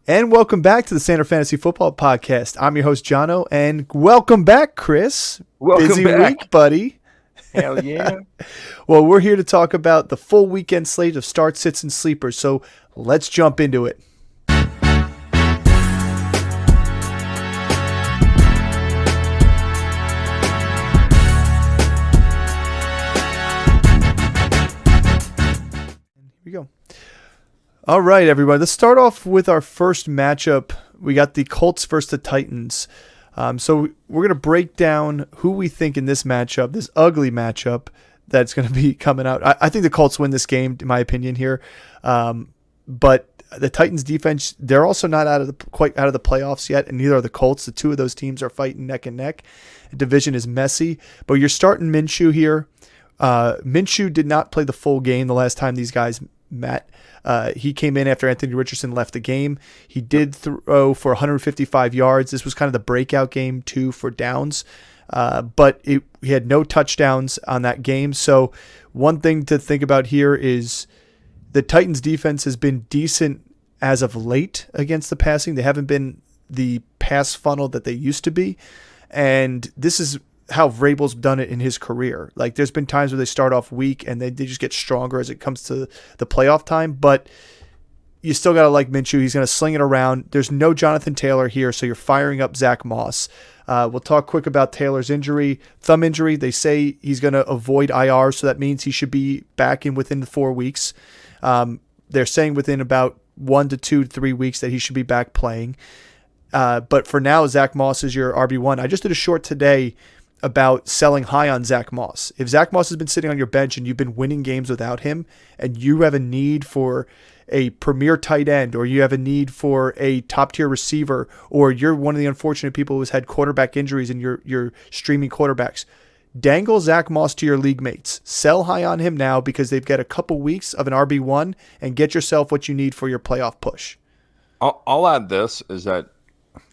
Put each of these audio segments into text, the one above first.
And welcome back to the Standard Fantasy Football Podcast. I'm your host, Jono, and welcome back, Chris. Busy week, buddy. Hell yeah. Well, we're here to talk about the full weekend slate of starts, sits, and sleepers, so let's jump into it. Here we go. All right, everybody. Let's start off with our first matchup. We got the Colts versus the Titans. So we're going to break down who we think in this matchup, this ugly matchup that's going to be coming out. I think the Colts win this game, in my opinion here. But the Titans defense, they're also not quite out of the playoffs yet, and neither are the Colts. The two of those teams are fighting neck and neck. The division is messy. But you're starting Minshew here. Minshew did not play the full game the last time these guys met. He came in after Anthony Richardson left the game. He did throw for 155 yards. This was kind of the breakout game, too, for downs. But he had no touchdowns on that game. So one thing to think about here is the Titans defense has been decent as of late against the passing. They haven't been the pass funnel that they used to be. And this is how Vrabel's done it in his career. Like, there's been times where they start off weak and they just get stronger as it comes to the playoff time, but you still got to like Minshew. He's going to sling it around. There's no Jonathan Taylor here, so you're firing up Zach Moss. We'll talk quick about Taylor's injury, thumb injury. They say he's going to avoid IR, so that means he should be back in within 4 weeks. They're saying within about 1 to 2 to 3 weeks that he should be back playing. But for now, Zach Moss is your RB1. I just did a short today about selling high on Zach Moss. If Zach Moss has been sitting on your bench and you've been winning games without him, and you have a need for a premier tight end, or you have a need for a top-tier receiver, or you're one of the unfortunate people who's had quarterback injuries and you're streaming quarterbacks, dangle Zach Moss to your league mates. Sell high on him now because they've got a couple weeks of an RB1, and get yourself what you need for your playoff push. I'll add this, is that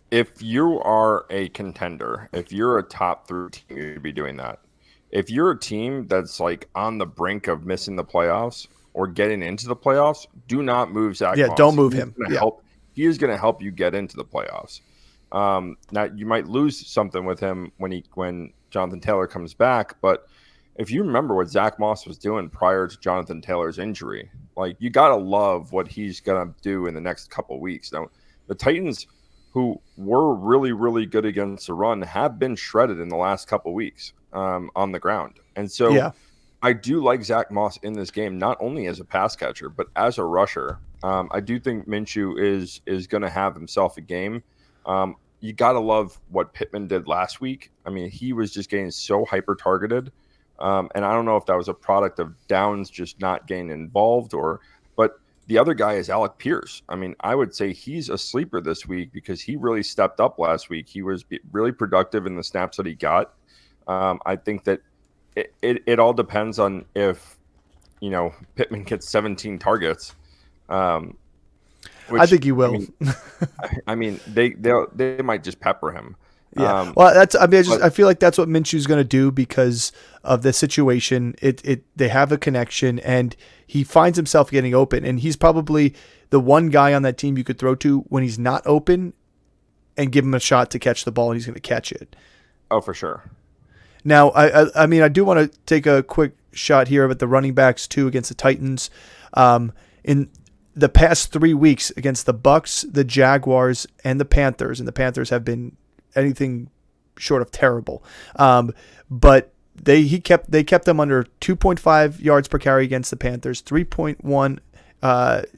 if you are a contender, if you're a top 3 team, you'd be doing that. If you're a team that's like on the brink of missing the playoffs or getting into the playoffs, do not move Zach Moss. Don't move him. He is going to help you get into the playoffs. Now, you might lose something with him when Jonathan Taylor comes back, but if you remember what Zach Moss was doing prior to Jonathan Taylor's injury, like, you got to love what he's going to do in the next couple of weeks. Now, the Titans, who were really, really good against the run, have been shredded in the last couple of weeks on the ground. And so I do like Zach Moss in this game, not only as a pass catcher, but as a rusher. I do think Minshew is going to have himself a game. You got to love what Pittman did last week. I mean, he was just getting so hyper-targeted. And I don't know if that was a product of Downs just not getting involved, but the other guy is Alec Pierce. I mean, I would say he's a sleeper this week because he really stepped up last week. He was really productive in the snaps that he got. I think that it all depends on if, Pittman gets 17 targets. I think he will. I mean, they might just pepper him. Yeah. I feel like that's what Minshew's going to do because of the situation. They have a connection, and he finds himself getting open, and he's probably the one guy on that team you could throw to when he's not open and give him a shot to catch the ball, and he's going to catch it. Oh, for sure. Now, I do want to take a quick shot here at the running backs too against the Titans. In the past 3 weeks against the Bucs, the Jaguars, and the Panthers have been anything short of terrible. But they kept them under 2.5 yards per carry against the Panthers, 3.1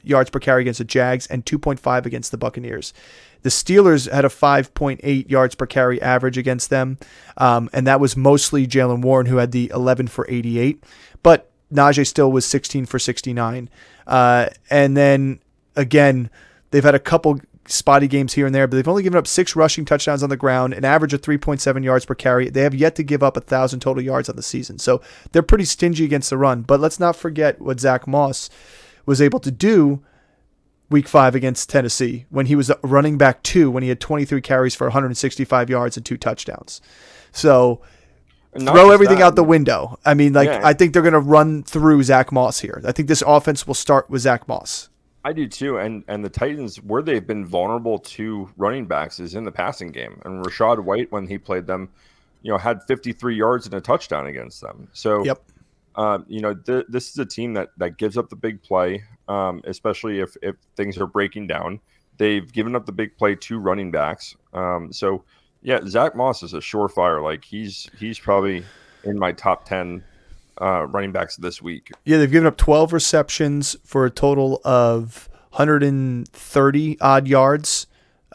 yards per carry against the Jags, and 2.5 against the Buccaneers. The Steelers had a 5.8 yards per carry average against them, and that was mostly Jaylen Warren, who had the 11 for 88. But Najee still was 16 for 69. And then, again, they've had a couple spotty games here and there, but they've only given up 6 rushing touchdowns on the ground, an average of 3.7 yards per carry. They have yet to give up 1,000 total yards on the season. So they're pretty stingy against the run. But let's not forget what Zach Moss was able to do Week 5 against Tennessee when he was running back 2, when he had 23 carries for 165 yards and 2 touchdowns. So throw everything out the window. I mean, I think they're going to run through Zach Moss here. I think this offense will start with Zach Moss. I do too, and the Titans, where they've been vulnerable to running backs, is in the passing game. And Rashad White, when he played them, had 53 yards and a touchdown against them. So, Yep. This is a team that gives up the big play, especially if things are breaking down. They've given up the big play to running backs. So, yeah, Zach Moss is a surefire. Like he's probably in my top 10 running backs this week. Yeah, they've given up 12 receptions for a total of 130 odd yards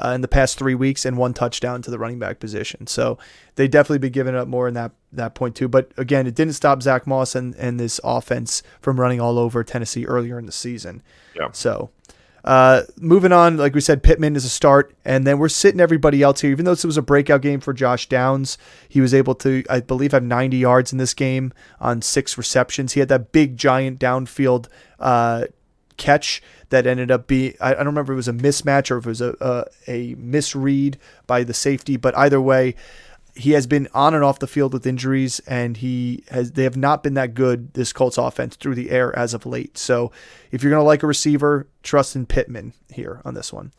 in the past 3 weeks and 1 touchdown to the running back position. So they definitely be giving up more in that point too. But again, it didn't stop Zach Moss and this offense from running all over Tennessee earlier in the season. Yeah. So moving on, like we said, Pittman is a start, and then we're sitting everybody else here. Even though this was a breakout game for Josh Downs, he was able to, I believe, have 90 yards in this game on 6 receptions. He had that big, giant downfield catch that ended up being, I don't remember if it was a mismatch or if it was a misread by the safety, but either way, he has been on and off the field with injuries, and they have not been that good, this Colts offense, through the air as of late. So if you're going to like a receiver, trust in Pittman here on this one.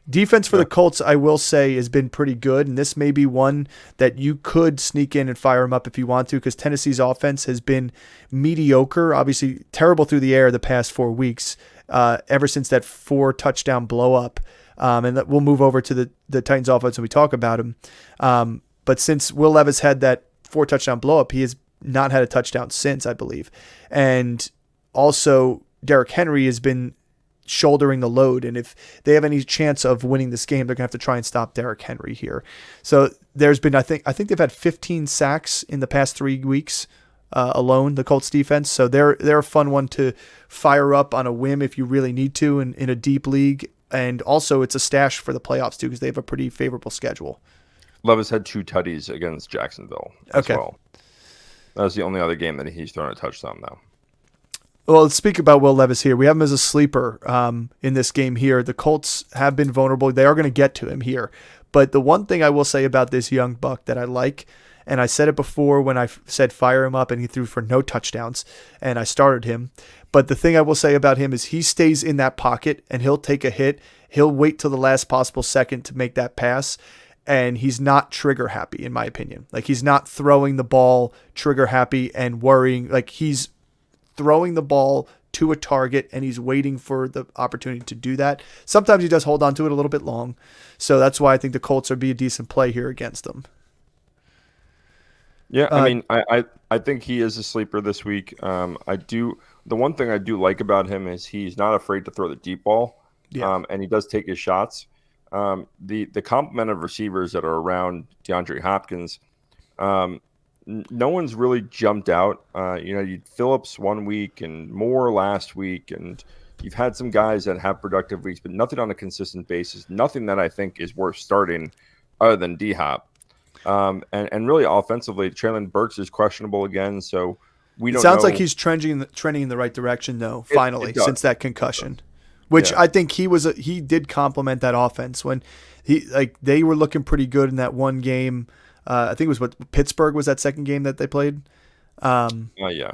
Defense for the Colts, I will say, has been pretty good, and this may be one that you could sneak in and fire him up if you want to, because Tennessee's offense has been mediocre, obviously terrible through the air the past 4 weeks, ever since that 4 touchdown blow up. And we'll move over to the Titans offense when we talk about him. But since Will Levis had that 4 touchdown blow up, he has not had a touchdown since, I believe. And also Derrick Henry has been shouldering the load. And if they have any chance of winning this game, they're going to have to try and stop Derrick Henry here. So there's been, I think they've had 15 sacks in the past 3 weeks alone, the Colts defense. So they're a fun one to fire up on a whim if you really need to in a deep league. And also it's a stash for the playoffs too, because they have a pretty favorable schedule. Levis had 2 tutties against Jacksonville as well. That was the only other game that he's thrown a touchdown, though. Well, let's speak about Will Levis here. We have him as a sleeper in this game here. The Colts have been vulnerable. They are going to get to him here. But the one thing I will say about this young buck that I like, and I said it before when I said fire him up and he threw for no touchdowns, and I started him. But the thing I will say about him is he stays in that pocket, and he'll take a hit. He'll wait till the last possible second to make that pass. And he's not trigger happy, in my opinion. Like, he's not throwing the ball trigger happy and worrying. Like, he's throwing the ball to a target and he's waiting for the opportunity to do that. Sometimes he does hold on to it a little bit long. So that's why I think the Colts would be a decent play here against them. Yeah, I mean, I think he is a sleeper this week. The one thing I do like about him is he's not afraid to throw the deep ball. Yeah. And he does take his shots. The complement of receivers that are around DeAndre Hopkins, no one's really jumped out. You Phillips 1 week and Moore last week, and you've had some guys that have productive weeks, but nothing on a consistent basis. Nothing that I think is worth starting other than D-Hop. And really offensively, Traylon Burks is questionable again, so we don't know. It sounds like he's trending in the right direction, though, finally, since that concussion. Which I think he did complement that offense when they were looking pretty good in that one game. I think it was Pittsburgh was that second game that they played. Yeah.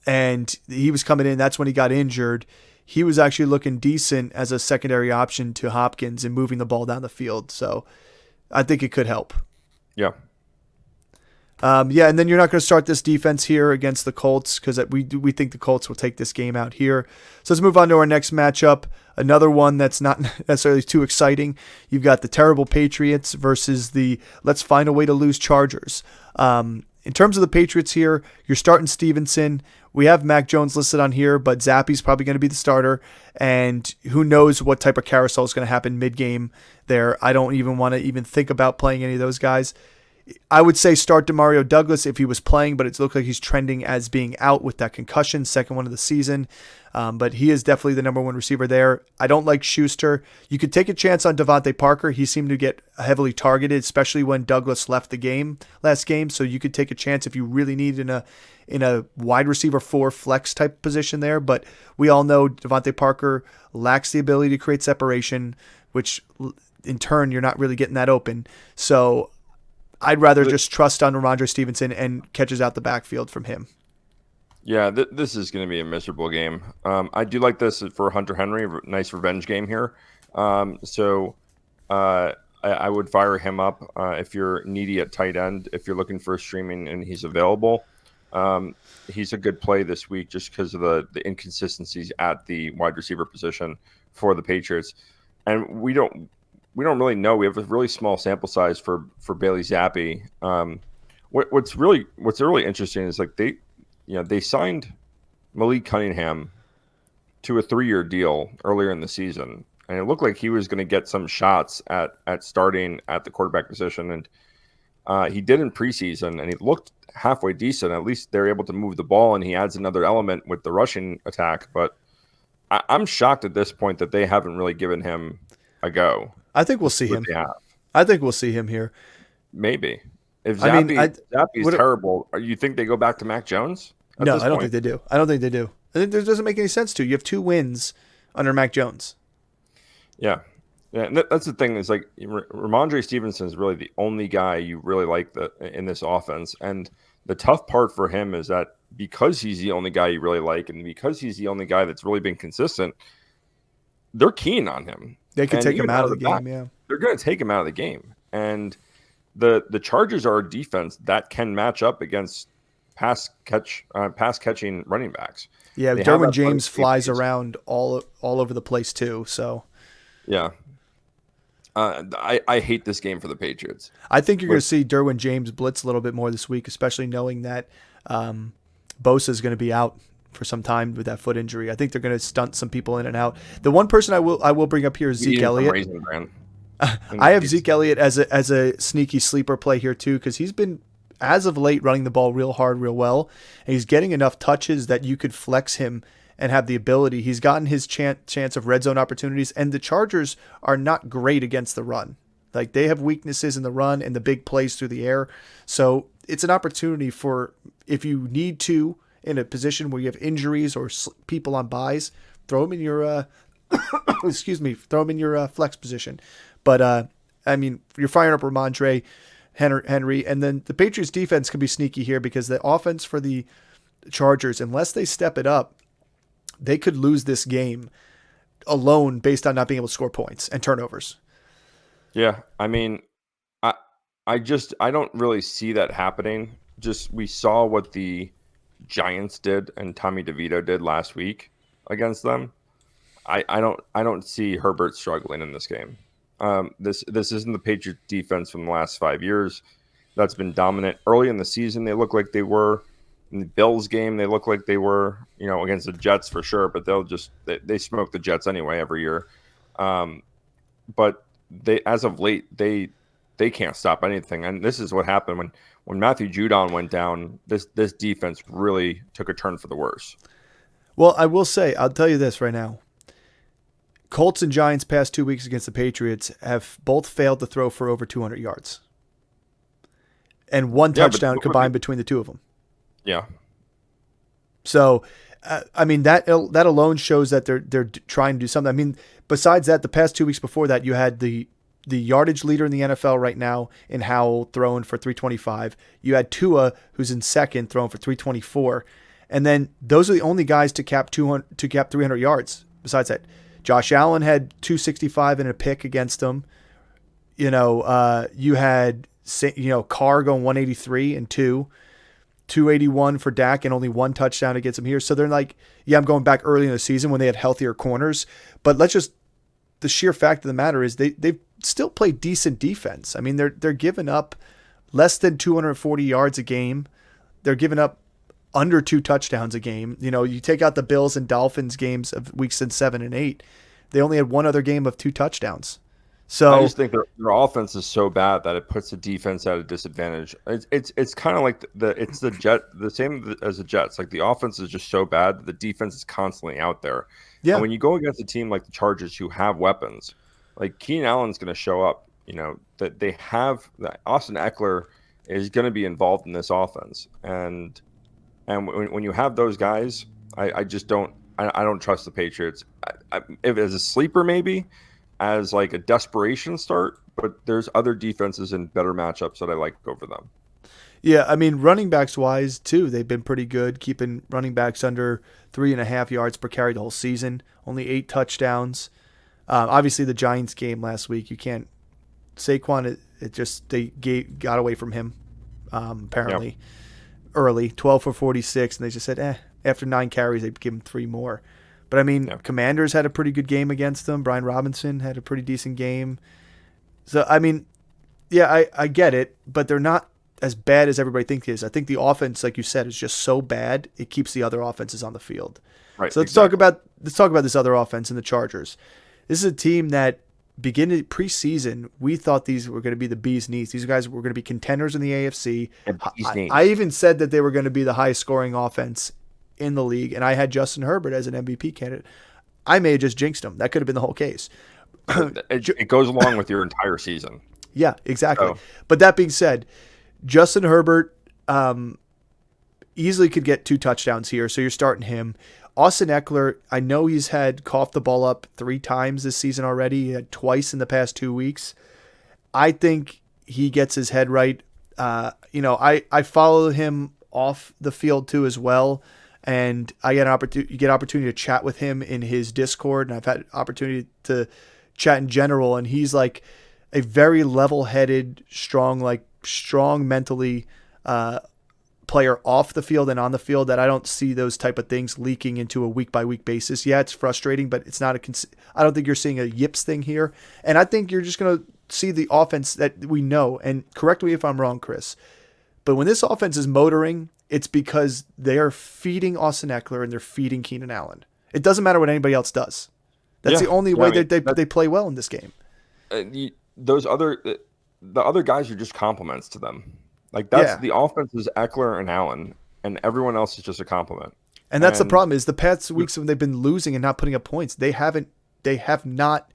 And he was coming in. That's when he got injured. He was actually looking decent as a secondary option to Hopkins and moving the ball down the field. So I think it could help. Yeah. And then you're not going to start this defense here against the Colts because we think the Colts will take this game out here. So let's move on to our next matchup. Another one that's not necessarily too exciting. You've got the terrible Patriots versus the let's find a way to lose Chargers. In terms of the Patriots here, you're starting Stevenson. We have Mac Jones listed on here, but Zappy's probably going to be the starter. And who knows what type of carousel is going to happen mid-game there. I don't even want to even think about playing any of those guys. I would say start Demario Douglas if he was playing, but it looks like he's trending as being out with that concussion, second one of the season. But he is definitely the number one receiver there. I don't like Schuster. You could take a chance on Devontae Parker. He seemed to get heavily targeted, especially when Douglas left the game last game. So you could take a chance if you really need in a wide receiver 4 flex type position there. But we all know Devontae Parker lacks the ability to create separation, which in turn you're not really getting that open. So I'd rather just trust on Ramondre Stevenson and catches out the backfield from him. Yeah, this is going to be a miserable game. I do like this for Hunter Henry. Nice revenge game here. So I would fire him up if you're needy at tight end. If you're looking for a streaming and he's available, he's a good play this week just because of the inconsistencies at the wide receiver position for the Patriots. And we don't really know. We have a really small sample size for Bailey Zappi. What's really interesting is like they signed Malik Cunningham to a 3-year deal earlier in the season, and it looked like he was going to get some shots at starting at the quarterback position, and he did in preseason, and he looked halfway decent. At least they're able to move the ball, and he adds another element with the rushing attack. But I'm shocked at this point that they haven't really given him a go. I think we'll see him. I think we'll see him here. Maybe. If Zappi's terrible, you think they go back to Mac Jones? No, I don't think they do. I think it doesn't make any sense to. You have 2 wins under Mac Jones. Yeah. And that's the thing is like Ramondre Stevenson is really the only guy you really like in this offense. And the tough part for him is that because he's the only guy you really like and because he's the only guy that's really been consistent, they're keen on him. They can take him out of the game, yeah. They're going to take him out of the game. And the Chargers are a defense that can match up against pass catching running backs. Yeah, Derwin James flies around all over the place too. So, yeah, I hate this game for the Patriots. I think you're going to see Derwin James blitz a little bit more this week, especially knowing that Bosa is going to be out for some time with that foot injury. I think they're going to stunt some people in and out. The one person I will bring up here is Zeke Elliott. I have Zeke Elliott as a sneaky sleeper play here too, because he's been, as of late, running the ball real hard, real well. And he's getting enough touches that you could flex him and have the ability. He's gotten his chance of red zone opportunities, and the Chargers are not great against the run. Like, they have weaknesses in the run and the big plays through the air. So it's an opportunity for, if you need to, in a position where you have injuries or people on buys, throw him in your throw him in your flex position. But I mean, you're firing up Ramondre Henry, and then the Patriots defense can be sneaky here because the offense for the Chargers, unless they step it up, they could lose this game alone based on not being able to score points and turnovers. Yeah, I mean, I don't really see that happening. Just we saw what the Giants did and Tommy DeVito did last week against them. I don't see Herbert struggling in this game. This isn't the Patriots defense from the last 5 years that's been dominant. Early in the season, they look like they were. In the Bills game, they look like they were, against the Jets for sure, but they smoke the Jets anyway every year. But they, as of late, they can't stop anything. And this is what happened when Matthew Judon went down, this defense really took a turn for the worse. Well, I will say, I'll tell you this right now. Colts and Giants past 2 weeks against the Patriots have both failed to throw for over 200 yards. And one touchdown combined between the two of them. Yeah. So, I mean, that alone shows that they're trying to do something. I mean, besides that, the past 2 weeks before that, you had the yardage leader in the NFL right now in Howell throwing for 325. You had Tua, who's in second, throwing for 324. And then those are the only guys to cap 300 yards. Besides that, Josh Allen had 265 and a pick against them. You had Carr going 183 and 281 for Dak and only one touchdown against him here. So they're like, yeah, I'm going back early in the season when they had healthier corners. But the sheer fact of the matter is they've still played decent defense. I mean, they're giving up less than 240 yards a game. They're giving up under 2 touchdowns a game. You take out the Bills and Dolphins games of weeks 7 and 8. They only had one other game of 2 touchdowns. So I just think their offense is so bad that it puts the defense at a disadvantage. It's kind of like the same as the Jets. Like, the offense is just so bad that the defense is constantly out there. Yeah. And when you go against a team like the Chargers who have weapons, like Keenan Allen's going to show up. That they have that Austin Eckler is going to be involved in this offense, and when you have those guys, I just don't trust the Patriots. If as a sleeper, maybe as like a desperation start, but there's other defenses and better matchups that I like over them. Yeah, I mean, running backs wise, too, they've been pretty good, keeping running backs under 3.5 yards per carry the whole season. Only 8 touchdowns. Obviously, the Giants game last week, you can't. Saquon, got away from him, apparently, early. 12 for 46, and they just said, after 9 carries, they give him 3 more. But, I mean, Commanders had a pretty good game against them. Brian Robinson had a pretty decent game. So, I mean, yeah, I get it, but they're not as bad as everybody thinks it is. I think the offense, like you said, is just so bad it keeps the other offenses on the field. Right. So let's talk about this other offense in the Chargers. This is a team that beginning preseason we thought these were going to be the bee's knees. These guys were going to be contenders in the AFC. I even said that they were going to be the highest scoring offense in the league, and I had Justin Herbert as an MVP candidate. I may have just jinxed him. That could have been the whole case. It goes along with your entire season. Yeah, exactly. So. But that being said, Justin Herbert easily could get 2 touchdowns here, so you're starting him. Austin Eckler, I know he's had coughed the ball up 3 times this season already. He had twice in the past 2 weeks. I think he gets his head right. I follow him off the field too as well, and I get opportunity to chat with him in his Discord, and I've had opportunity to chat in general, and he's like a very level-headed, strong mentally player off the field and on the field that I don't see those type of things leaking into a week-by-week basis. Yeah, it's frustrating, but it's not I don't think you're seeing a yips thing here, and I think you're just going to see the offense that we know, and correct me if I'm wrong, Chris, but when this offense is motoring, it's because they are feeding Austin Eckler and they're feeding Keenan Allen. It doesn't matter what anybody else does. That's the only way they play well in this game. The other guys are just compliments to them. Like the offense is Eckler and Allen, and everyone else is just a compliment. And that's the problem is the past weeks when they've been losing and not putting up points, they have not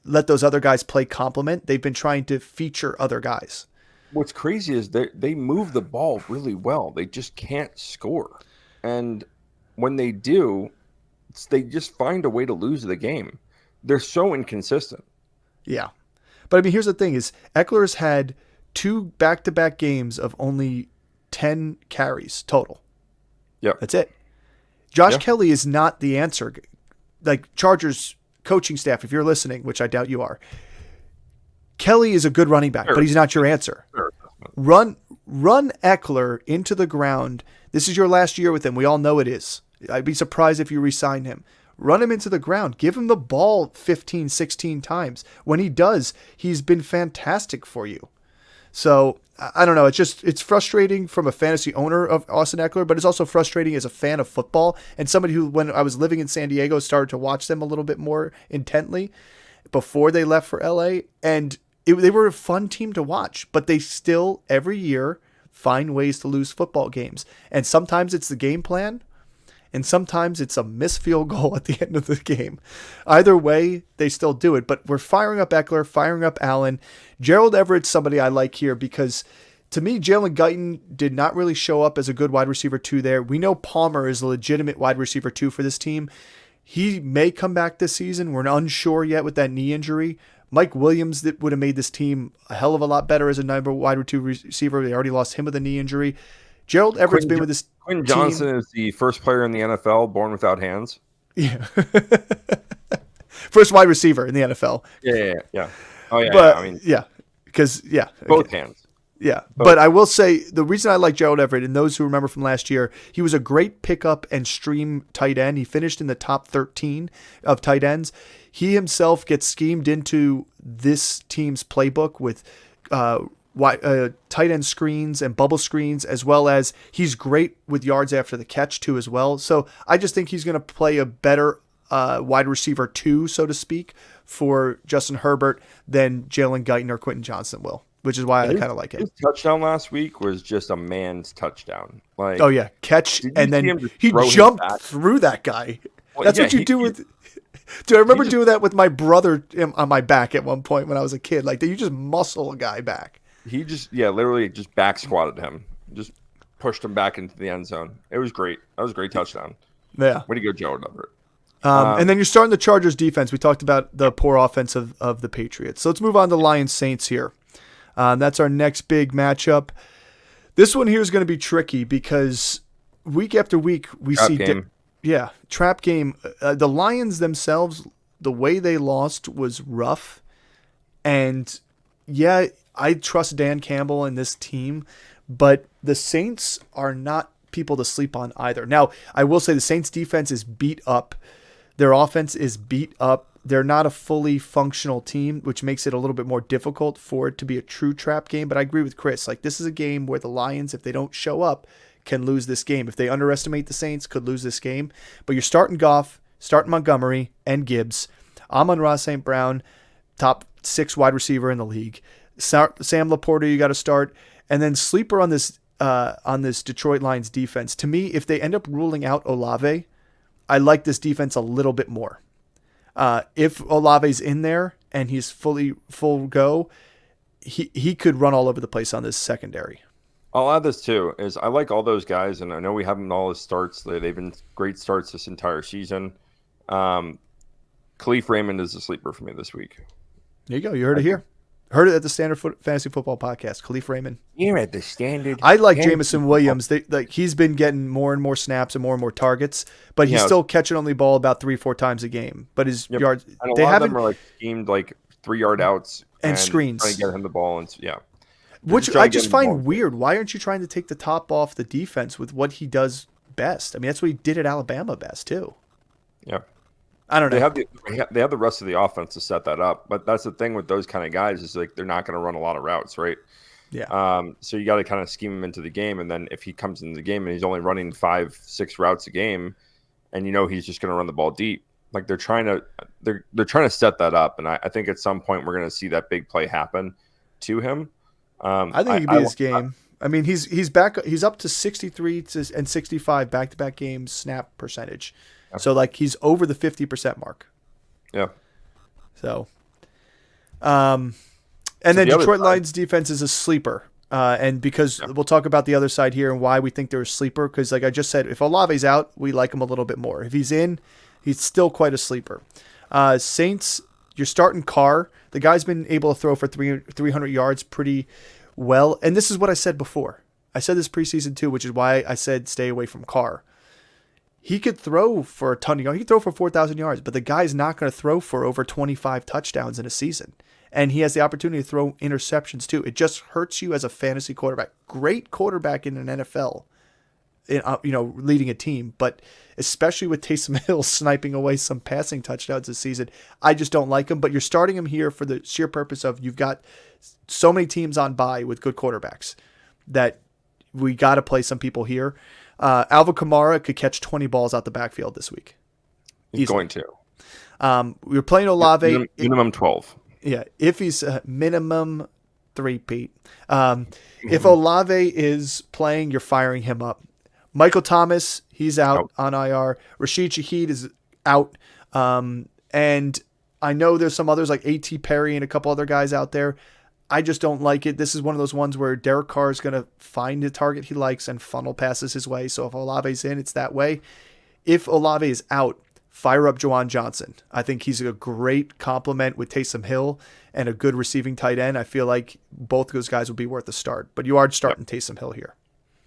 let those other guys play complement. They've been trying to feature other guys. What's crazy is they move the ball really well. They just can't score. And when they do, they just find a way to lose the game. They're so inconsistent. Yeah. But I mean, here's the thing is Eckler's had 2 back-to-back games of only 10 carries total. Yeah. That's it. Josh Kelly is not the answer. Like Chargers coaching staff, if you're listening, which I doubt you are, Kelly is a good running back, but he's not your answer. Run Eckler into the ground. This is your last year with him. We all know it is. I'd be surprised if you re-sign him. Run him into the ground. Give him the ball 15, 16 times. When he does, he's been fantastic for you. So, I don't know. It's frustrating from a fantasy owner of Austin Eckler, but it's also frustrating as a fan of football and somebody who, when I was living in San Diego, started to watch them a little bit more intently before they left for LA. And they were a fun team to watch, but they still, every year, find ways to lose football games. And sometimes it's the game plan, and sometimes it's a missed field goal at the end of the game. Either way, they still do it. But we're firing up Eckler, firing up Allen. Gerald Everett's somebody I like here because, to me, Jalen Guyton did not really show up as a good wide receiver 2 there. We know Palmer is a legitimate wide receiver 2 for this team. He may come back this season. We're unsure yet with that knee injury. Mike Williams that would have made this team a hell of a lot better as a number wide receiver. They already lost him with a knee injury. Gerald Everett's been with this Quinn Johnson is the first player in the NFL born without hands. Yeah. First wide receiver in the NFL. Yeah. Oh, yeah. But, I mean, because both hands. Yeah. But I will say the reason I like Gerald Everett, and those who remember from last year, he was a great pickup and stream tight end. He finished in the top 13 of tight ends. He himself gets schemed into this team's playbook with tight end screens and bubble screens, as well as he's great with yards after the catch too as well. So I just think he's going to play a better wide receiver 2, so to speak, for Justin Herbert than Jalen Guyton or Quentin Johnson will, which is why I kind of like it. His touchdown last week was just a man's touchdown. Like, oh yeah, catch, and then he jumped through that guy. Well, that's what you do with. Dude, I remember doing that with my brother on my back at one point when I was a kid. Like, you just muscle a guy back. He just, literally just back squatted him. Just pushed him back into the end zone. It was great. That was a great touchdown. Yeah. Way to go, Joe Everett. And then you're starting the Chargers defense. We talked about the poor offense of the Patriots. So let's move on to Lions Saints here. That's our next big matchup. This one here is going to be tricky because week after week we Trap see game. trap game. The Lions themselves, the way they lost was rough, and yeah, I trust Dan Campbell and this team, but the Saints are not people to sleep on either. Now, I will say the Saints defense is beat up. Their offense is beat up. They're not a fully functional team, which makes it a little bit more difficult for it to be a true trap game. But I agree with Chris. Like, this is a game where the Lions, if they don't show up, can lose this game. If they underestimate the Saints, could lose this game. But you're starting Goff, starting Montgomery, and Gibbs. Amon-Ra St. Brown, top 6 wide receiver in the league. Sam Laporta, you got to start. And then sleeper on this Detroit Lions defense. To me, if they end up ruling out Olave, I like this defense a little bit more. If Olave's in there and he's full go, he could run all over the place on this secondary. I'll add this too, is I like all those guys, and I know we have them all as starts. They've been great starts this entire season. Khalif Raymond is a sleeper for me this week. There you go. You heard it here. Heard it at the Standard Fantasy Football Podcast. Khalif Raymond. You're at the Standard. I like Jameson Williams. He's been getting more and more snaps and more targets, but he's still catching only ball about 3-4 times a game. But his yards, and a lot of them are schemed 3-yard outs and screens, trying to get him the ball. And which I just find weird. Why aren't you trying to take the top off the defense with what he does best? I mean, that's what he did at Alabama best too. Yeah. I don't know. They have the rest of the offense to set that up, but that's the thing with those kind of guys is they're not going to run a lot of routes, right? Yeah. So you got to kind of scheme him into the game, and then if he comes into the game and he's only running 5-6 routes a game, and he's just going to run the ball deep, they're trying to set that up, and I think at some point we're going to see that big play happen to him. I think it could be his game. I mean, he's back. He's up to 63 and 65 back-to-back games snap percentage. So he's over the 50% mark. Yeah. So, and then Detroit Lions defense is a sleeper. And because we'll talk about the other side here and why we think they're a sleeper. Because like I just said, if Olave's out, we like him a little bit more. If he's in, he's still quite a sleeper. Saints, you're starting Carr. The guy's been able to throw for 300 yards pretty well. And this is what I said before. I said this preseason too, which is why I said stay away from Carr. He could throw for a ton of yards. He could throw for 4,000 yards, but the guy's not going to throw for over 25 touchdowns in a season. And he has the opportunity to throw interceptions too. It just hurts you as a fantasy quarterback. Great quarterback in an NFL, leading a team, but especially with Taysom Hill sniping away some passing touchdowns this season, I just don't like him. But you're starting him here for the sheer purpose of you've got so many teams on bye with good quarterbacks that we got to play some people here. Alvin Kamara could catch 20 balls out the backfield this week. He's going to. We're playing Olave. Minimum 12. Yeah, if he's minimum 3, Pete. If Olave is playing, you're firing him up. Michael Thomas, he's out on IR. Rashid Shaheed is out. And I know there's some others like A.T. Perry and a couple other guys out there. I just don't like it. This is one of those ones where Derek Carr is going to find the target he likes and funnel passes his way. So if Olave's in, it's that way. If Olave is out, fire up Juwan Johnson. I think he's a great complement with Taysom Hill and a good receiving tight end. I feel like both those guys will be worth a start. But you are starting Taysom Hill here.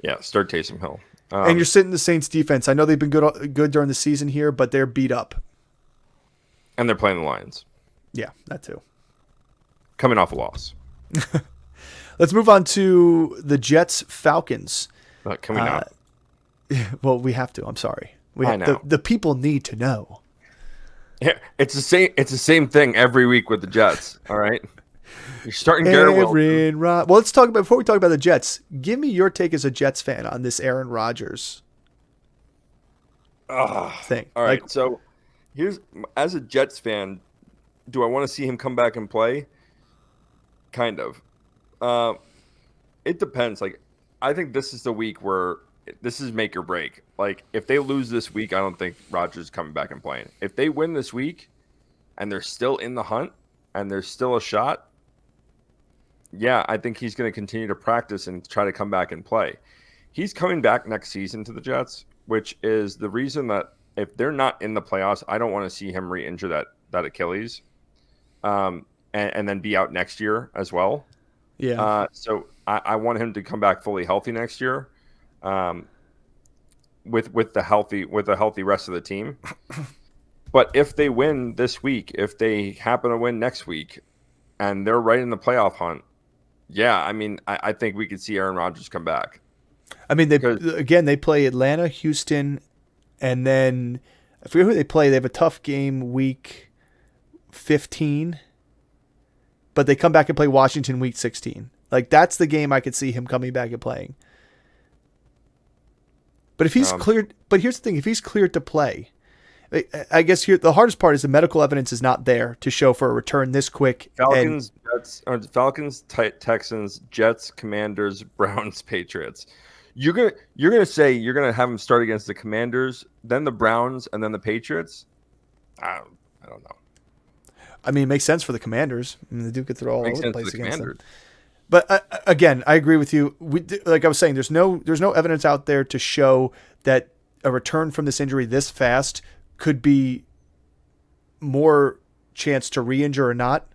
Yeah, start Taysom Hill. And you're sitting the Saints defense. I know they've been good during the season here, but they're beat up. And they're playing the Lions. Yeah, that too. Coming off a loss. Let's move on to the Jets Falcons. Can we not? Well, we have to. I'm sorry. I know. The people need to know. Yeah, it's the same. It's the same thing every week with the Jets. All right. You're starting Garrett Wilson. Well, let's talk about before we talk about the Jets. Give me your take as a Jets fan on this Aaron Rodgers thing. All right. So here's as a Jets fan, do I want to see him come back and play? Kind of. It depends. I think this is the week where this is make or break. If they lose this week, I don't think Rodgers is coming back and playing. If they win this week and they're still in the hunt and there's still a shot, yeah, I think he's going to continue to practice and try to come back and play. He's coming back next season to the Jets, which is the reason that if they're not in the playoffs, I don't want to see him re-injure that Achilles. And then be out next year as well. Yeah. So I want him to come back fully healthy next year, with a healthy rest of the team. But if they win this week, if they happen to win next week, and they're right in the playoff hunt, yeah, I mean, I think we could see Aaron Rodgers come back. I mean, they play Atlanta, Houston, and then I forget who they play. They have a tough game week 15, but they come back and play Washington week 16. Like, that's the game I could see him coming back and playing. But if he's cleared, but here's the thing: if he's cleared to play, I guess here the hardest part is the medical evidence is not there to show for a return this quick. Falcons, Texans, Jets, Commanders, Browns, Patriots. You're gonna say you're gonna have him start against the Commanders, then the Browns, and then the Patriots. I don't know. I mean, it makes sense for the Commanders. I mean, they do get through all over the place against Commanders. them. But again, I agree with you. Like I was saying, there's no evidence out there to show that a return from this injury this fast could be more chance to re-injure or not,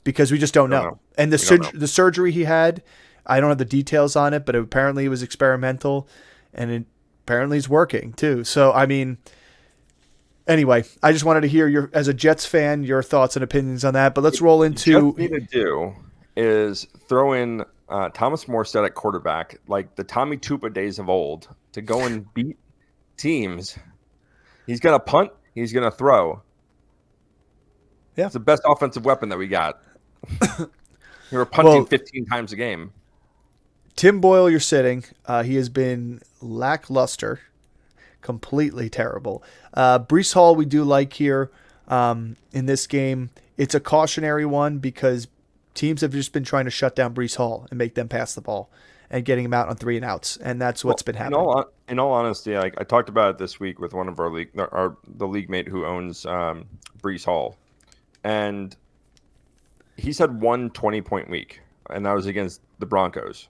because we just don't know. And the surgery he had, I don't have the details on it, but apparently it was experimental, and apparently it's working too. So, I mean, anyway, I just wanted to hear as a Jets fan, your thoughts and opinions on that. But let's roll into. What you need to do is throw in Thomas Morstead at quarterback, like the Tommy Tupa days of old, to go and beat teams. He's going to punt. He's going to throw. Yeah. It's the best offensive weapon that we got. We were punting 15 times a game. Tim Boyle, you're sitting. He has been lackluster, completely terrible. Breece Hall, we do like here in this game. It's a cautionary one because teams have just been trying to shut down Breece Hall and make them pass the ball and getting him out on 3 and outs, and that's what's been happening. In all honesty, I talked about it this week with one of the league mate who owns Breece Hall, and he's had one 20-point week, and that was against the Broncos,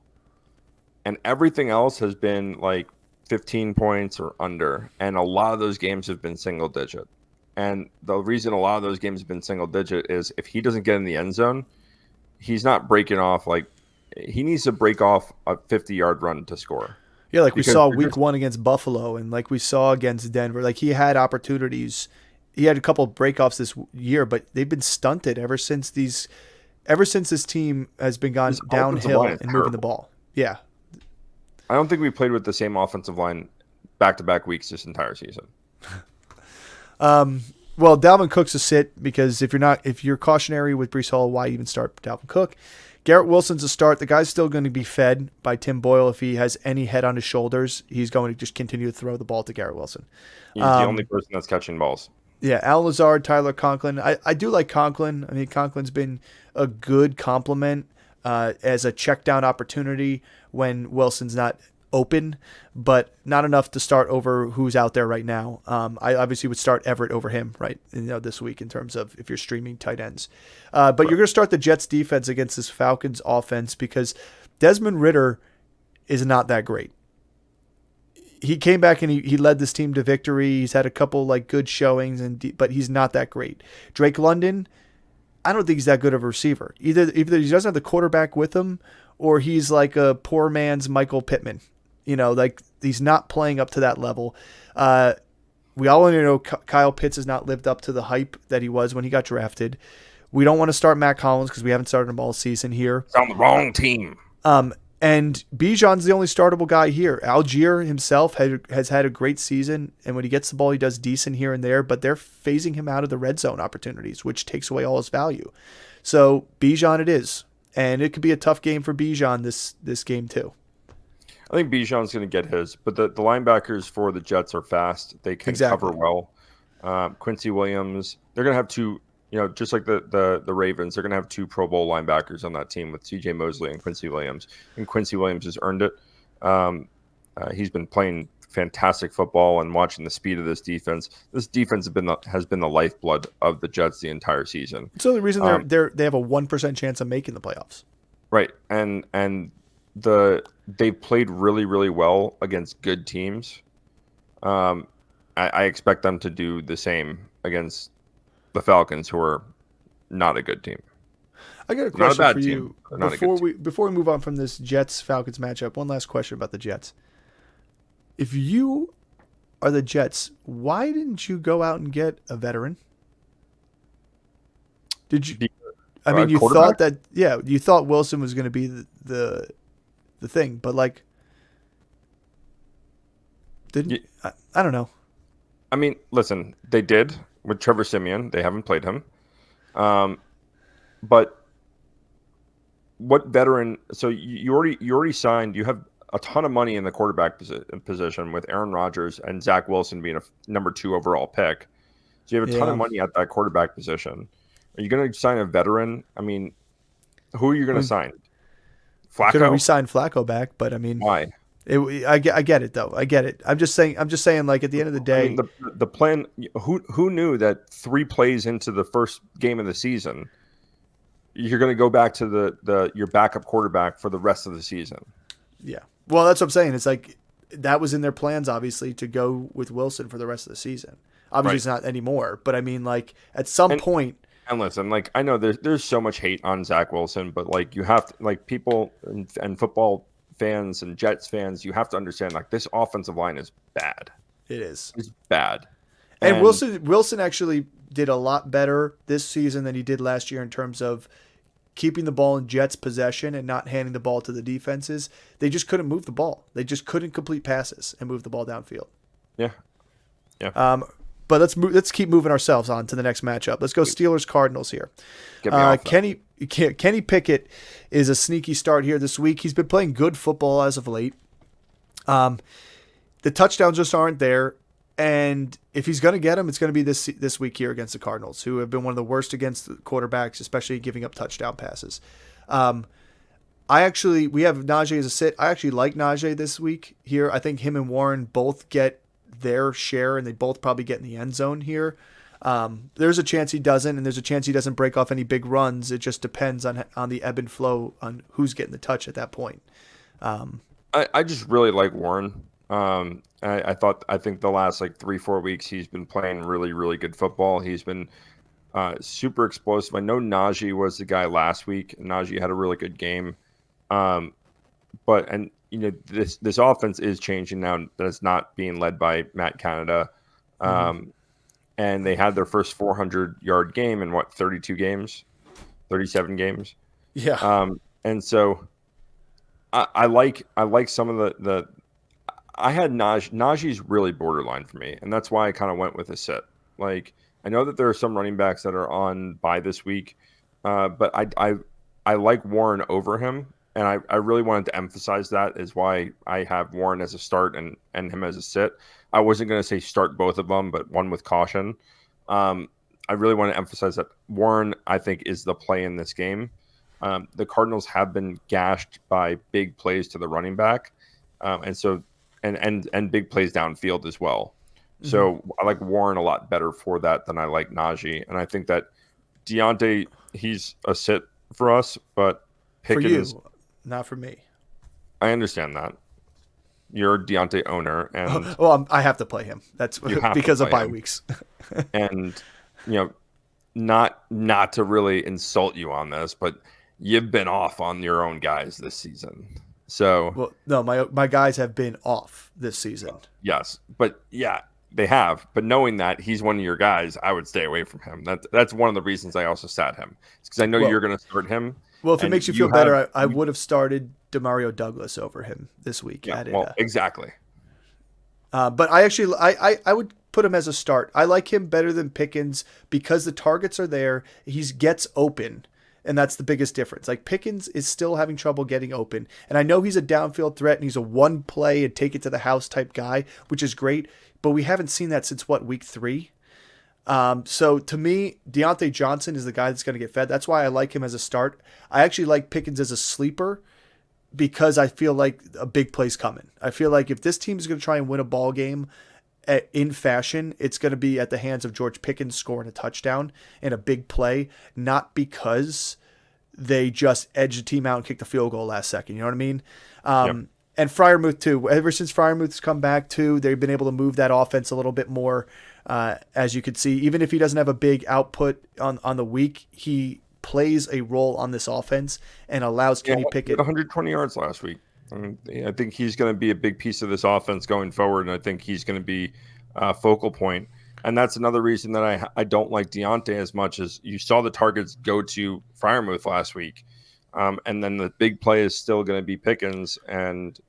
and everything else has been like 15 points or under, and a lot of those games have been single digit. And the reason a lot of those games have been single digit is if he doesn't get in the end zone, he's not breaking off. Like, he needs to break off a 50-yard run to score. Yeah, like we saw week 1 against Buffalo, and like we saw against Denver. Like, he had opportunities. He had a couple of breakoffs this year, but they've been stunted ever since this team has been gone downhill and moving the ball. Yeah. I don't think we played with the same offensive line back-to-back weeks this entire season. Well, Dalvin Cook's a sit because if you're cautionary with Breece Hall, why even start Dalvin Cook? Garrett Wilson's a start. The guy's still going to be fed by Tim Boyle. If he has any head on his shoulders, he's going to just continue to throw the ball to Garrett Wilson. He's the only person that's catching balls. Yeah, Al Lazard, Tyler Conklin. I do like Conklin. I mean, Conklin's been a good complement as a check down opportunity when Wilson's not open, but not enough to start over who's out there right now. I obviously would start Everett over him this week in terms of if you're streaming tight ends. But You're going to start the Jets defense against this Falcons offense because Desmond Ridder is not that great. He came back and he led this team to victory. He's had a couple like good showings, but he's not that great. Drake London, I don't think he's that good of a receiver. Either he doesn't have the quarterback with him, or he's like a poor man's Michael Pittman. Like he's not playing up to that level. We all know Kyle Pitts has not lived up to the hype that he was when he got drafted. We don't want to start Matt Collins because we haven't started him all season here. It's on the wrong team. And Bijan's the only startable guy here. Algier himself has had a great season, and when he gets the ball, he does decent here and there, but they're phasing him out of the red zone opportunities, which takes away all his value. So Bijan it is, and it could be a tough game for Bijan this game too. I think Bijan's going to get his, but the linebackers for the Jets are fast. They can cover well. Quincy Williams, they're going to have two, just like the Ravens, they're going to have 2 Pro Bowl linebackers on that team with C.J. Mosley and Quincy Williams. And Quincy Williams has earned it. He's been playing fantastic football and watching the speed of this defense. This defense has been the lifeblood of the Jets the entire season. It's the only reason they have a 1% chance of making the playoffs. Right, and they played really, really well against good teams. I expect them to do the same against the Falcons, who are not a good team. I got a Not a question bad for team. you They're not a good team. before we move on from this Jets Falcons matchup. One last question about the Jets. If you are the Jets, why didn't you go out and get a veteran? Did you? I mean, you thought Quarterback? that, yeah, you thought Wilson was going to be the thing, but like, didn't Ye- I don't know. I mean, listen, they did with Trevor Siemian. They haven't played him. Um, but what veteran? So you already signed. You have a ton of money in the quarterback position with Aaron Rodgers and Zach Wilson being a number 2 overall pick. So you have a ton of Yeah, money at that quarterback position. Are you going to sign a veteran? I mean, who are you I going to mean, sign? you could have Flacco? re-signed Flacco back, but I mean, Why? I get it though. I get it. I'm just saying, like at the end of the I mean, day, the plan. Who knew that 3 plays into the first game of the season, you're going to go back to the your backup quarterback for the rest of the season? yeah. Well, that's what I'm saying. It's like that was in their plans, obviously, to go with Wilson for the rest of the season. Obviously, Right. it's not anymore, but I mean, like at some And point, and listen, like I know there's so much hate on Zach Wilson, but like you have to, like people and football fans and Jets fans, you have to understand like this offensive line is bad. it is. It's bad. And And Wilson actually did a lot better this season than he did last year in terms of keeping the ball in Jets possession and not handing the ball to the defenses. They just couldn't move the ball. They just couldn't complete passes and move the ball downfield. yeah, yeah. But let's keep moving ourselves on to the next matchup. Let's go Steelers Cardinals here. Get me off that. Kenny Pickett is a sneaky start here this week. He's been playing good football as of late. The touchdowns just aren't there. And if he's going to get them, it's going to be this week here against the Cardinals, who have been one of the worst against the quarterbacks, especially giving up touchdown passes. We have Najee as a sit. I actually like Najee this week here. I think him and Warren both get their share, and they both probably get in the end zone here. There's a chance he doesn't, and there's a chance he doesn't break off any big runs. It just depends on the ebb and flow on who's getting the touch at that point. I just really like Warren. I think the last like 3-4 weeks he's been playing really, really good football. He's been super explosive. I know Najee was the guy last week. Najee had a really good game. This offense is changing now that it's not being led by Matt Canada. And they had their first 400-yard game in 37 games. Yeah. And so I like some of the I had Najee's really borderline for me, and that's why I kind of went with a sit. Like I know that there are some running backs that are on bye this week, but I like Warren over him, and I really wanted to emphasize that is why I have Warren as a start and him as a sit. I wasn't going to say start both of them, but one with caution. I really want to emphasize that Warren, I think, is the play in this game. The Cardinals have been gashed by big plays to the running back, and big plays downfield as well. So I like Warren a lot better for that than I like Najee, and I think that Deontay, he's a sit for us, but Pickens, for you, not for me. I understand that. You're a Deontay owner, and Well, I have to play him. That's because of bye weeks. and not to really insult you on this, but you've been off on your own guys this season. So Well, no, my guys have been off this season. yes, but yeah, they have. But knowing that he's one of your guys, I would stay away from him. That's one of the reasons I also sat him. It's because I know you're going to start him. Well, if it and makes you feel better, I would have started Demario Douglas over him this week. Yeah, well, exactly. But I would put him as a start. I like him better than Pickens because the targets are there. He gets open, and that's the biggest difference. Like Pickens is still having trouble getting open, and I know he's a downfield threat and he's a one play and take it to the house type guy, which is great. But we haven't seen that since week 3. So to me, Deontay Johnson is the guy that's going to get fed. That's why I like him as a start. I actually like Pickens as a sleeper because I feel like a big play's coming. I feel like if this team is going to try and win a ball game in fashion, it's going to be at the hands of George Pickens scoring a touchdown and a big play, not because they just edged the team out and kicked the field goal last second. You know what I mean? Yep. And Freiermuth too. Ever since Freiermuth's come back too, they've been able to move that offense a little bit more. As you could see, even if he doesn't have a big output on the week, he plays a role on this offense and allows Kenny Pickett 120 yards last week. I mean, I think he's going to be a big piece of this offense going forward, and I think he's going to be a focal point. And that's another reason that I don't like Deontay as much. As you saw the targets go to Freiermuth last week. And then the big play is still going to be Pickens, and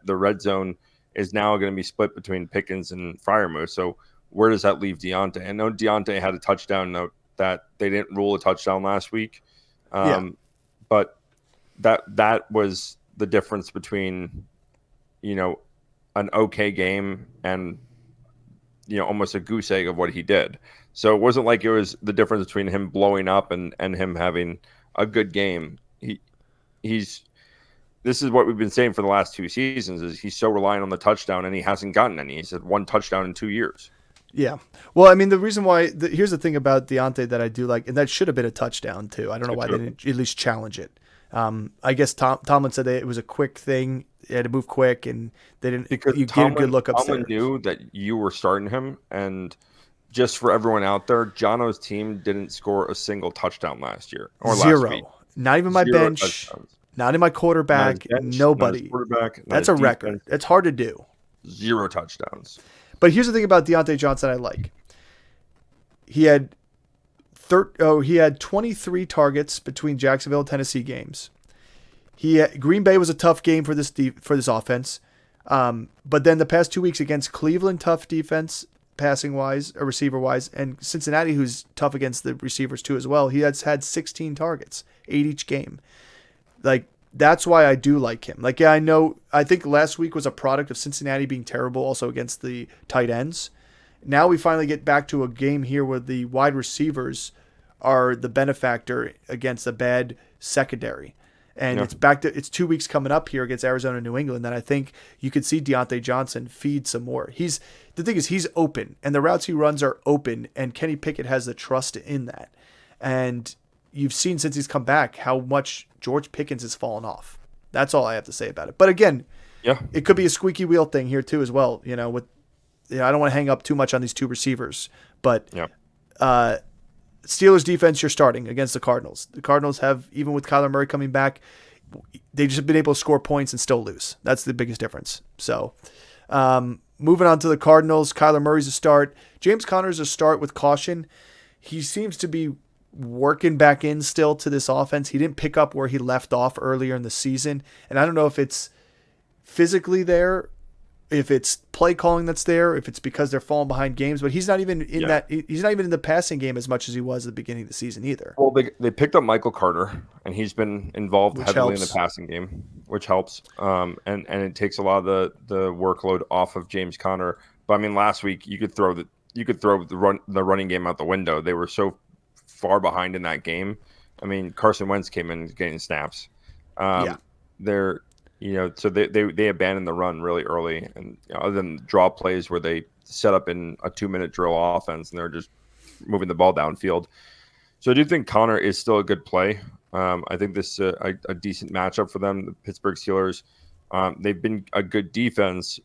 the red zone is now going to be split between Pickens and Freiermuth. So where does that leave Deontay? I know Deontay had a touchdown note that they didn't rule a touchdown last week. But that was the difference between, an okay game and, almost a goose egg of what he did. So it wasn't like it was the difference between him blowing up and him having a good game. This is what we've been saying for the last 2 seasons, is he's so reliant on the touchdown, and he hasn't gotten any. He's had 1 touchdown in 2 years. Yeah. Well, I mean, the reason why here's the thing about Deontay that I do like, and that should have been a touchdown too. I don't know why they didn't at least challenge it. I guess Tomlin said that it was a quick thing. They had to move quick, and they didn't. Because you get a good look upstairs. Tomlin knew that you were starting him, and just for everyone out there, Jono's team didn't score a single touchdown last year or Zero. last week. Not even my bench. Touchdowns. Not in my quarterback. Nobody. That's a record. It's hard to do. 0 touchdowns. But here's the thing about Deontay Johnson I like. He had 23 targets between Jacksonville and Tennessee games. Green Bay was a tough game for this offense. But then the past 2 weeks against Cleveland, tough defense, passing wise or receiver wise, and Cincinnati, who's tough against the receivers too as well. He has had 16 targets, 8 each game. Like, that's why I do like him. Like, yeah, I think last week was a product of Cincinnati being terrible also against the tight ends. Now we finally get back to a game here where the wide receivers are the benefactor against a bad secondary. And it's 2 weeks coming up here against Arizona and New England that I think you could see Deontay Johnson feed some more. The thing is, he's open, and the routes he runs are open, and Kenny Pickett has the trust in that. And you've seen since he's come back how much George Pickens has fallen off. That's all I have to say about it. But again, it could be a squeaky wheel thing here too as well. I don't want to hang up too much on these 2 receivers, but Steelers defense, you're starting against the Cardinals. The Cardinals have, even with Kyler Murray coming back, they've just been able to score points and still lose. That's the biggest difference. So moving on to the Cardinals, Kyler Murray's a start. James Conner's a start with caution. He seems to be working back in still to this offense. He didn't pick up where he left off earlier in the season. And I don't know if it's physically there, if it's play calling that's there, if it's because they're falling behind games, but he's not even in that. He's not even in the passing game as much as he was at the beginning of the season either. Well, they picked up Michael Carter, and he's been involved heavily in the passing game, which helps. And it takes a lot of the workload off of James Conner. But I mean, last week you could throw the running game out the window. They were so far behind in that game. I mean, Carson Wentz came in getting snaps. They're so they abandoned the run really early, and other than draw plays where they set up in a 2-minute drill offense and they're just moving the ball downfield. So I do think Connor is still a good play. I think this is a decent matchup for them. The Pittsburgh Steelers, they've been a good defense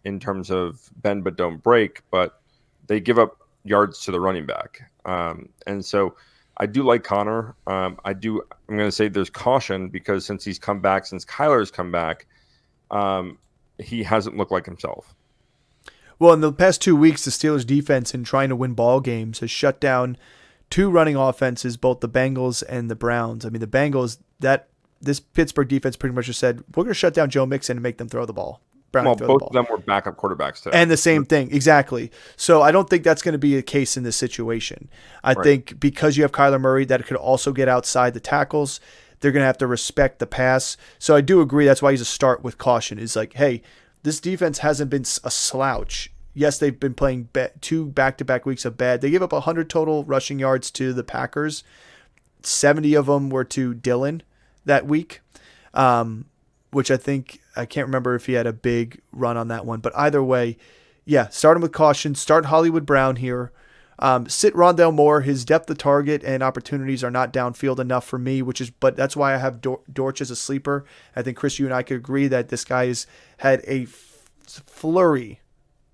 in terms of bend but don't break, but they give up yards to the running back. And so I do like Connor. I'm going to say there's caution because since Kyler's come back, he hasn't looked like himself. Well, in the past 2 weeks, the Steelers defense in trying to win ball games has shut down 2 running offenses, both the Bengals and the Browns. I mean, the Bengals, this Pittsburgh defense pretty much just said, we're going to shut down Joe Mixon and make them throw the ball. Both of them were backup quarterbacks today. And the same thing, exactly. So I don't think that's going to be a case in this situation. I think because you have Kyler Murray that could also get outside the tackles, they're going to have to respect the pass. So I do agree that's why he's a start with caution. It's like, hey, this defense hasn't been a slouch. Yes, they've been playing 2 back-to-back weeks of bad. They gave up 100 total rushing yards to the Packers. 70 of them were to Dillon that week. Which I can't remember if he had a big run on that one. But either way, start him with caution. Start Hollywood Brown here. Sit Rondale Moore. His depth of target and opportunities are not downfield enough for me, but that's why I have Dortch as a sleeper. I think, Chris, you and I could agree that this guy has had a flurry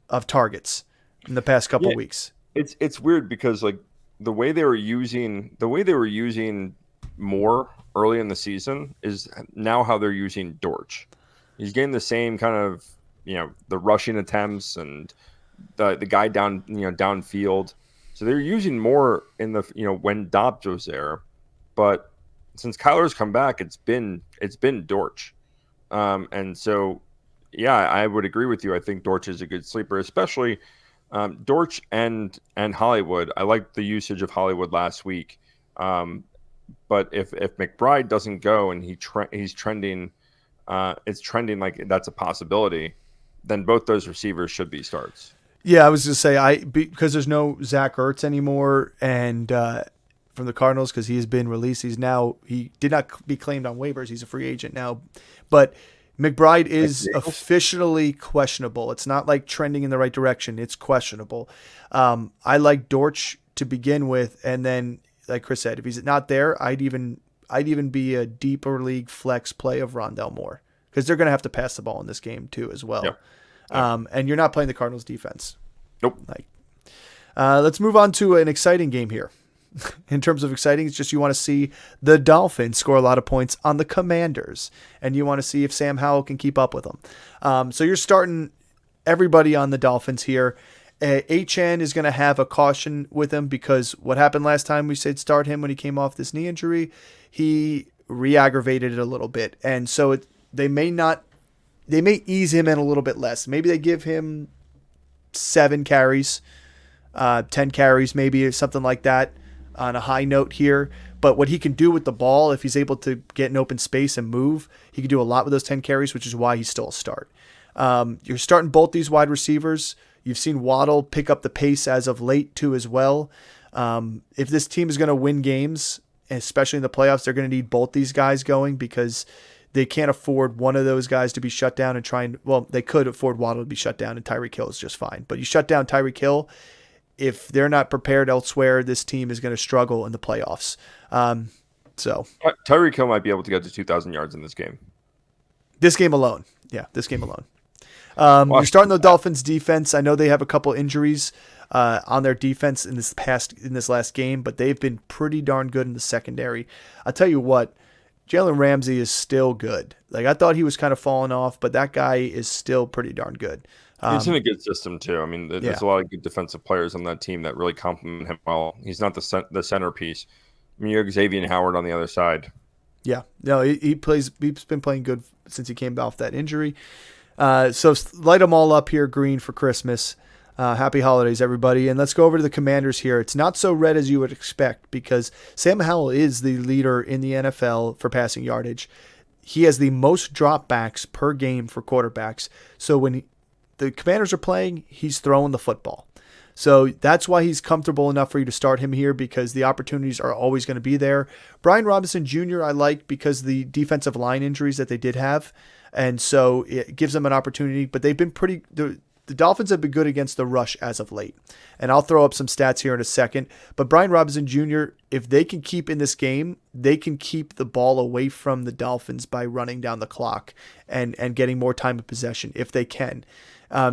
of targets in the past couple weeks. It's weird because like the way they were using more early in the season is now how they're using Dortch. He's getting the same kind of, the rushing attempts and the guy downfield. So they're using more in the, when Dobbs was there. But since Kyler's come back, it's been Dortch. And so, yeah, I would agree with you. I think Dortch is a good sleeper, especially Dortch and Hollywood. I liked the usage of Hollywood last week. But if McBride doesn't go and he's trending, it's trending like that's a possibility, then both those receivers should be starts. Yeah, I was going to say because there's no Zach Ertz anymore, and from the Cardinals because he has been released. He did not be claimed on waivers. He's a free agent now, but McBride is officially questionable. It's not like trending in the right direction. It's questionable. I like Dortch to begin with, and then like Chris said, if he's not there, I'd even be a deeper league flex play of Rondell Moore because they're going to have to pass the ball in this game too as well. Yeah. And you're not playing the Cardinals defense. Nope. Let's move on to an exciting game here. In terms of exciting, it's just you want to see the Dolphins score a lot of points on the Commanders, and you want to see if Sam Howell can keep up with them. So you're starting everybody on the Dolphins here. HN is going to have a caution with him because what happened last time we said start him when he came off this knee injury, he re-aggravated it a little bit. And so they may ease him in a little bit less. Maybe they give him 7 carries, 10 carries, maybe something like that on a high note here. But what he can do with the ball, if he's able to get in open space and move, he can do a lot with those 10 carries, which is why he's still a start. You're starting both these wide receivers. You've seen Waddle pick up the pace as of late too as well. If this team is going to win games, especially in the playoffs, they're going to need both these guys going because they can't afford one of those guys to be shut down they could afford Waddle to be shut down and Tyreek Hill is just fine. But you shut down Tyreek Hill, if they're not prepared elsewhere, this team is going to struggle in the playoffs. So Tyreek Hill might be able to get to 2,000 yards in this game. This game alone. Yeah, this game alone. You're starting the Dolphins defense. I know they have a couple injuries on their defense in this last game, but they've been pretty darn good in the secondary. I'll tell you what, Jalen Ramsey is still good. Like I thought he was kind of falling off, but that guy is still pretty darn good. He's in a good system too. I mean, there's a lot of good defensive players on that team that really complement him well. He's not the centerpiece. I mean, you have Xavier Howard on the other side. Yeah, no, he's been playing good since he came off that injury. So light them all up here green for Christmas. Happy holidays, everybody. And let's go over to the Commanders here. It's not so red as you would expect because Sam Howell is the leader in the NFL for passing yardage. He has the most dropbacks per game for quarterbacks. So when the Commanders are playing, he's throwing the football. So that's why he's comfortable enough for you to start him here because the opportunities are always going to be there. Brian Robinson Jr. I like because the defensive line injuries that they did have. And so it gives them an opportunity, but they've been the Dolphins have been good against the rush as of late. And I'll throw up some stats here in a second. But Brian Robinson Jr., if they can keep in this game, they can keep the ball away from the Dolphins by running down the clock and getting more time of possession if they can.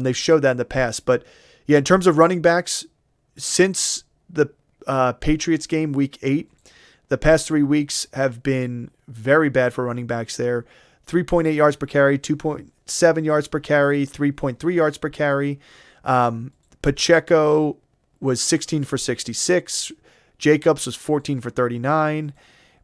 They've showed that in the past. But yeah, in terms of running backs, since the Patriots game week 8, the past 3 weeks have been very bad for running backs there. 3.8 yards per carry, 2.7 yards per carry, 3.3 yards per carry. Pacheco was 16 for 66. Jacobs was 14 for 39.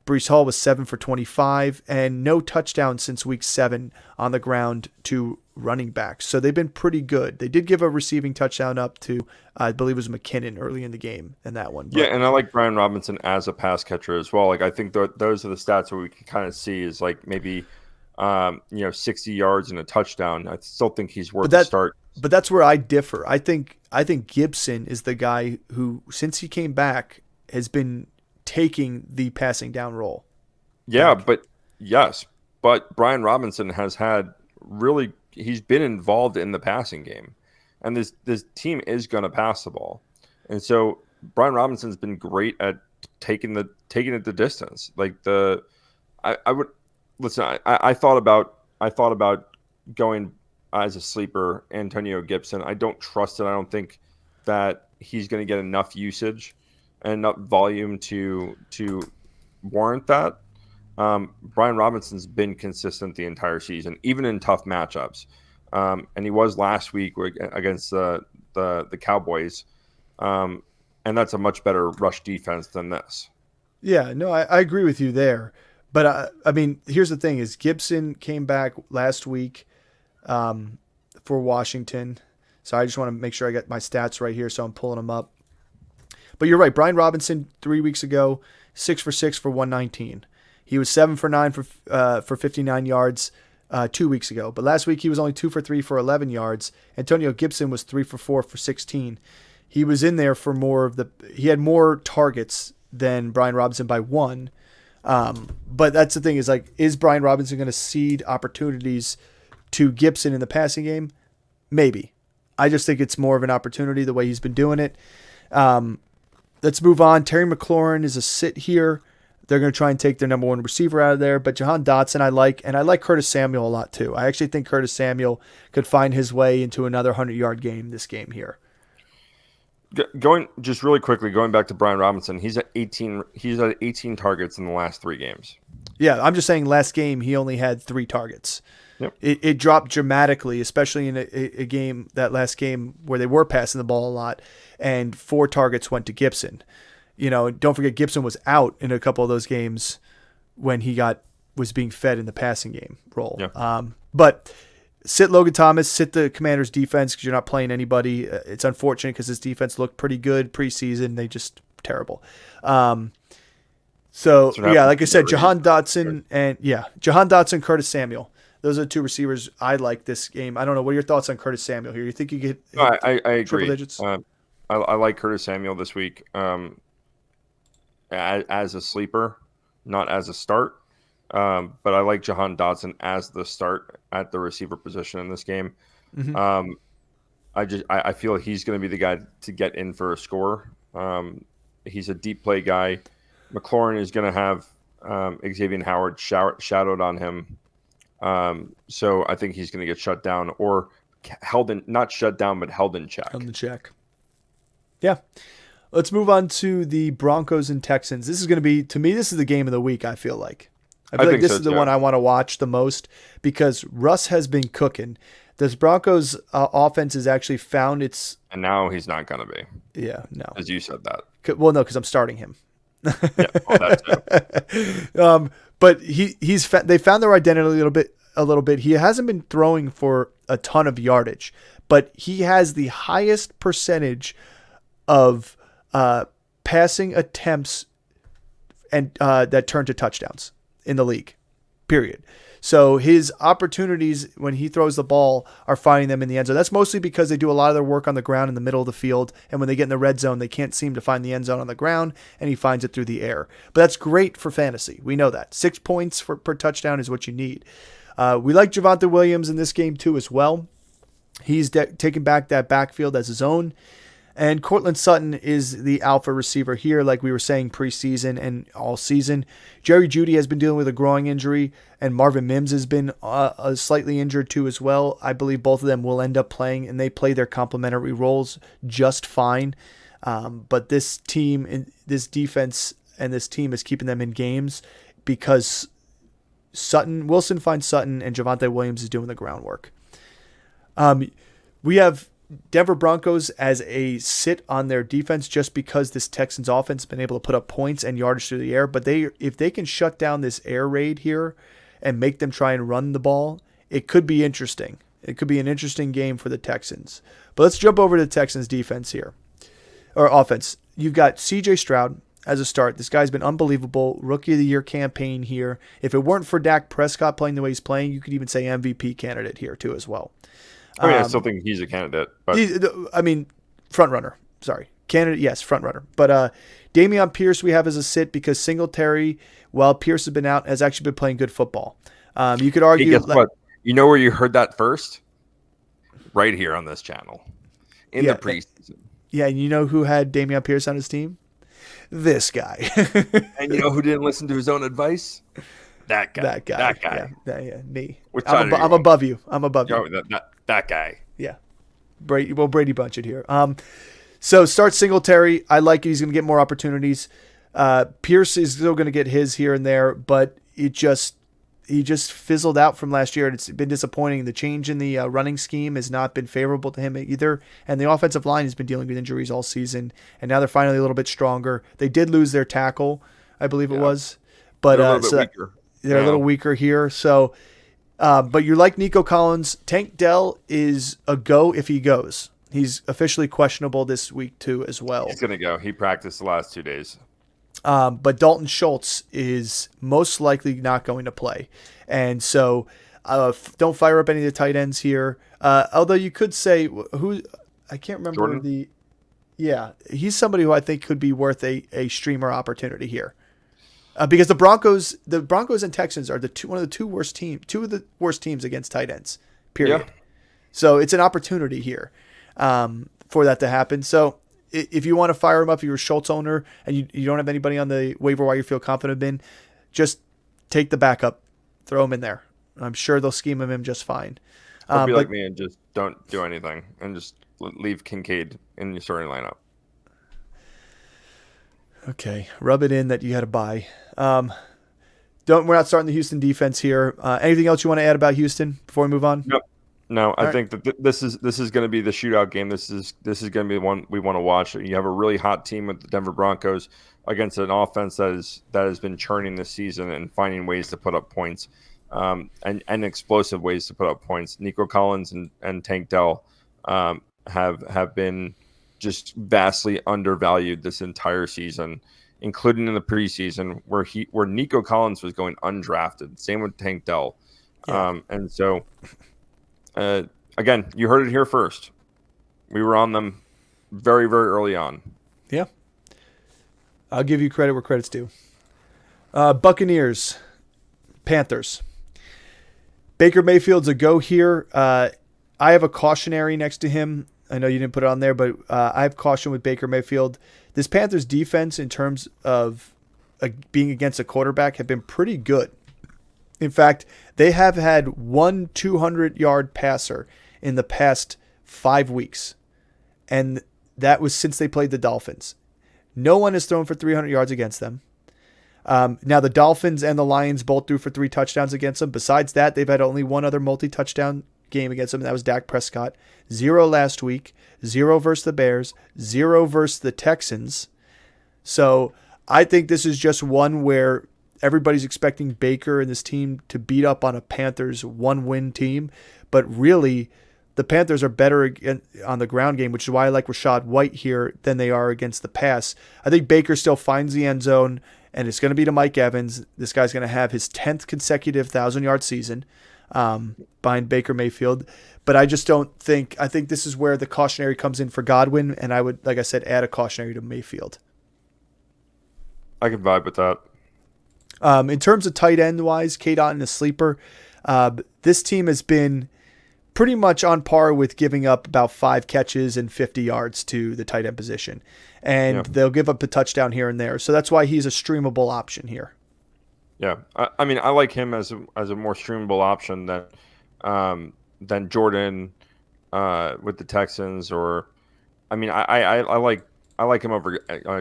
Breece Hall was 7 for 25. And no touchdowns since week 7 on the ground to running backs. So they've been pretty good. They did give a receiving touchdown up to, I believe it was McKinnon early in the game in that one. But, yeah, and I like Brian Robinson as a pass catcher as well. Like I think those are the stats where we can kind of see is like maybe – 60 yards and a touchdown. I still think he's worth the start. But that's where I differ. I think Gibson is the guy who, since he came back, has been taking the passing down role. Yeah, but Brian Robinson has he's been involved in the passing game, and this team is going to pass the ball, and so Brian Robinson's been great at taking it the distance. Like I would. Listen, I thought about going as a sleeper Antonio Gibson. I don't trust it. I don't think that he's going to get enough usage and enough volume to warrant that. Brian Robinson's been consistent the entire season, even in tough matchups. And he was last week against the Cowboys. And that's a much better rush defense than this. Yeah, no, I agree with you there. But, I mean, here's the thing is Gibson came back last week for Washington. So I just want to make sure I get my stats right here, so I'm pulling them up. But you're right. Brian Robinson 3 weeks ago, 6 for 6 for 119. He was 7 for 9 for 59 yards 2 weeks ago. But last week he was only 2 for 3 for 11 yards. Antonio Gibson was 3 for 4 for 16. He was in there for he had more targets than Brian Robinson by 1. But that's the thing is Brian Robinson going to cede opportunities to Gibson in the passing game? Maybe. I just think it's more of an opportunity the way he's been doing it. Let's move on. Terry McLaurin is a sit here. They're going to try and take their number one receiver out of there. But Jahan Dotson I like, and I like Curtis Samuel a lot too. I actually think Curtis Samuel could find his way into another 100-yard game this game here. Going just really quickly, going back to Brian Robinson, he's at 18 targets in the last 3 games. Yeah, I'm just saying last game he only had 3 targets. Yep. It dropped dramatically, especially in a game, that last game where they were passing the ball a lot, and 4 targets went to Gibson. You know, don't forget Gibson was out in a couple of those games when he was being fed in the passing game role. Yeah. But sit Logan Thomas, sit the Commanders defense because you're not playing anybody. It's unfortunate because this defense looked pretty good preseason. They just terrible. So yeah, like I said, Jahan Dotson Curtis Samuel. Those are the 2 receivers I like this game. I don't know. What are your thoughts on Curtis Samuel here? You think you get I agree. triple digits? I like Curtis Samuel this week as a sleeper, not as a start. But I like Jahan Dotson as the start at the receiver position in this game. Mm-hmm. I feel he's going to be the guy to get in for a score. He's a deep play guy. McLaurin is going to have Xavier Howard shadowed on him. So I think he's going to get shut down or held in, not shut down, but held in check. Held in check. Yeah. Let's move on to the Broncos and Texans. This is going to be, to me, this is the game of the week, I feel like. I feel like this is the one I want to watch the most because Russ has been cooking. This Broncos offense has actually found its... And now he's not going to be. Yeah, no. As you said that. Well, no, because I'm starting him. Yeah, well, that too. But they found their identity a little bit. He hasn't been throwing for a ton of yardage, but he has the highest percentage of passing attempts and that turn to touchdowns in the league, period. So his opportunities when he throws the ball are finding them in the end zone. That's mostly because they do a lot of their work on the ground in the middle of the field, and when they get in the red zone, they can't seem to find the end zone on the ground, and he finds it through the air. But that's great for fantasy. We know that. 6 points per touchdown is what you need. We like Javonte Williams in this game too as well. He's taking back that backfield as his own. And Cortland Sutton is the alpha receiver here, like we were saying preseason and all season. Jerry Jeudy has been dealing with a growing injury, and Marvin Mims has been slightly injured too as well. I believe both of them will end up playing, and they play their complementary roles just fine. But this team, this defense, and this team is keeping them in games because Wilson finds Sutton, and Javonte Williams is doing the groundwork. We have Denver Broncos as a sit on their defense just because this Texans offense has been able to put up points and yardage through the air. But if they can shut down this air raid here and make them try and run the ball, it could be interesting. It could be an interesting game for the Texans. But let's jump over to the Texans defense here, or offense. You've got CJ Stroud as a start. This guy's been unbelievable. Rookie of the Year campaign here. If it weren't for Dak Prescott playing the way he's playing, you could even say MVP candidate here too as well. I still think he's a candidate. But front runner. Sorry. Candidate, yes, front runner. But Dameon Pierce we have as a sit because Singletary, while Pierce has been out, has actually been playing good football. You could argue... Hey, guess what? You know where you heard that first? Right here on this channel. In the preseason. Yeah, and you know who had Dameon Pierce on his team? This guy. And you know who didn't listen to his own advice? That guy. Yeah, me. I'm above you. I'm above you. That guy. Yeah. Brady Bunch it here. So start Singletary. I like it. He's going to get more opportunities. Pierce is still going to get his here and there, but he just fizzled out from last year, and it's been disappointing. The change in the running scheme has not been favorable to him either, and the offensive line has been dealing with injuries all season, and now they're finally a little bit stronger. They did lose their tackle, I believe it was, but they're a little bit weaker. They're a little weaker here. So, but you like Nico Collins. Tank Dell is a go if he goes. He's officially questionable this week too as well. He's going to go. He practiced the last 2 days. But Dalton Schultz is most likely not going to play. And so don't fire up any of the tight ends here. Although you could say I can't remember Jordan? he's somebody who I think could be worth a streamer opportunity here. Because the Broncos and Texans are two of the worst teams against tight ends, period. Yeah. So it's an opportunity here for that to happen. So if you want to fire him up, if you're a Schultz owner and you don't have anybody on the waiver wire you feel confident in, just take the backup, throw him in there. I'm sure they'll scheme him in just fine. Be like me and just don't do anything and just leave Kincaid in your starting lineup. Okay, rub it in that you had a bye. We're not starting the Houston defense here. Anything else you want to add about Houston before we move on? Nope. No, I think that this is going to be the shootout game. This is going to be the one we want to watch. You have a really hot team with the Denver Broncos against an offense that has been churning this season and finding ways to put up points, and explosive ways to put up points. Nico Collins and Tank Dell have been just vastly undervalued this entire season, including in the preseason where Nico Collins was going undrafted. Same with Tank Dell, and so. Again, you heard it here first. We were on them very, very early on. Yeah. I'll give you credit where credit's due. Buccaneers, Panthers. Baker Mayfield's a go here. I have a cautionary next to him. I know you didn't put it on there, but I have caution with Baker Mayfield. This Panthers defense in terms of being against a quarterback have been pretty good. In fact, they have had one 200-yard passer in the past 5 weeks, and that was since they played the Dolphins. No one has thrown for 300 yards against them. Now, the Dolphins and the Lions both threw for 3 touchdowns against them. Besides that, they've had only one other multi-touchdown game against them, and that was Dak Prescott. 0 last week, 0 versus the Bears, 0 versus the Texans. So I think this is just one where everybody's expecting Baker and this team to beat up on a Panthers 1-win team, but really the Panthers are better on the ground game, which is why I like Rachaad White here than they are against the pass. I think Baker still finds the end zone, and it's going to be to Mike Evans. This guy's going to have his 10th consecutive 1,000-yard season behind Baker Mayfield, but I just don't think – I think this is where the cautionary comes in for Godwin, and I would, like I said, add a cautionary to Mayfield. I can vibe with that. In terms of tight end wise, K-Dot is a sleeper. This team has been pretty much on par with giving up about 5 catches and 50 yards to the tight end position. And they'll give up a touchdown here and there. So that's why he's a streamable option here. Yeah. I mean, I like him as a more streamable option than Jordan with the Texans, or I mean, I like him over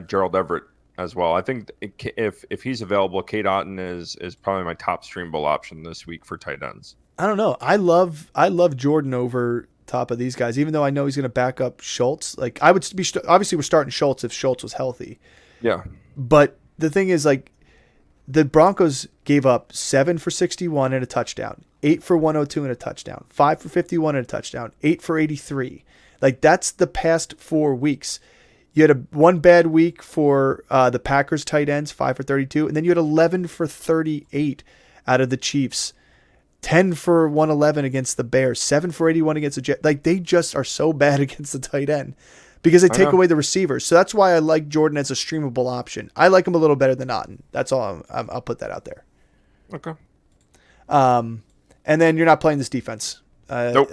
Gerald Everett as well. I think if he's available, K. Dotton is probably my top streamable option this week for tight ends. I don't know. I love Jordan over top of these guys, even though I know he's going to back up Schultz. Like I would be obviously we're starting Schultz if Schultz was healthy. Yeah. But the thing is, like, the Broncos gave up 7 for 61 and a touchdown, 8 for 102 and a touchdown, 5 for 51 and a touchdown, 8 for 83. Like that's the past 4 weeks. You had one bad week for the Packers tight ends, 5 for 32, and then you had 11 for 38 out of the Chiefs, 10 for 111 against the Bears, 7 for 81 against the Jets. Like they just are so bad against the tight end because they take away the receivers. So that's why I like Jordan as a streamable option. I like him a little better than Otten. That's all. I'll put that out there. Okay. And then you're not playing this defense. Nope.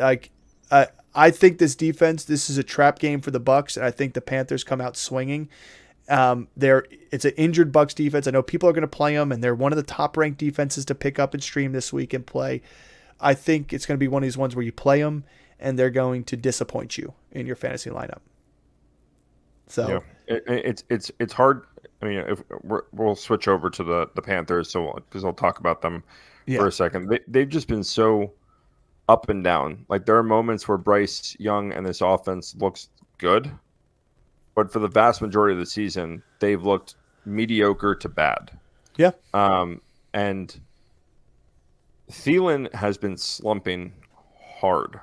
I think this defense, this is a trap game for the Bucs, and I think the Panthers come out swinging. It's an injured Bucs defense. I know people are going to play them, and they're one of the top-ranked defenses to pick up and stream this week and play. I think it's going to be one of these ones where you play them, and they're going to disappoint you in your fantasy lineup. So It's hard. I mean, if we'll switch over to the Panthers, so because I'll talk about them for Yeah. a second. They've just been so up and down. Like there are moments where Bryce Young and this offense looks good, but for the vast majority of the season, they've looked mediocre to bad. Yeah. And Thielen has been slumping hard.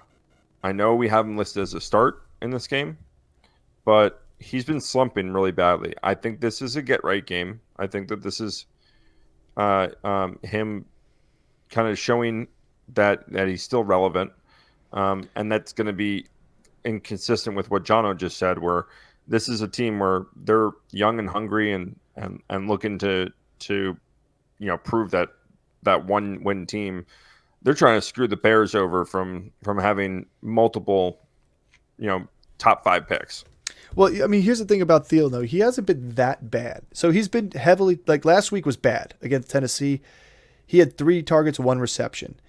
I know we have him listed as a start in this game, but he's been slumping really badly. I think this is a get right game. I think that this is him kind of showing that he's still relevant, and that's going to be inconsistent with what Jono just said, where this is a team where they're young and hungry and looking to prove that one win team. They're trying to screw the Bears over from having multiple top 5 picks. Well, I mean, here's the thing about Thielen, though. He hasn't been that bad. So he's been heavily, like last week was bad against Tennessee. He had 3 targets, 1 reception.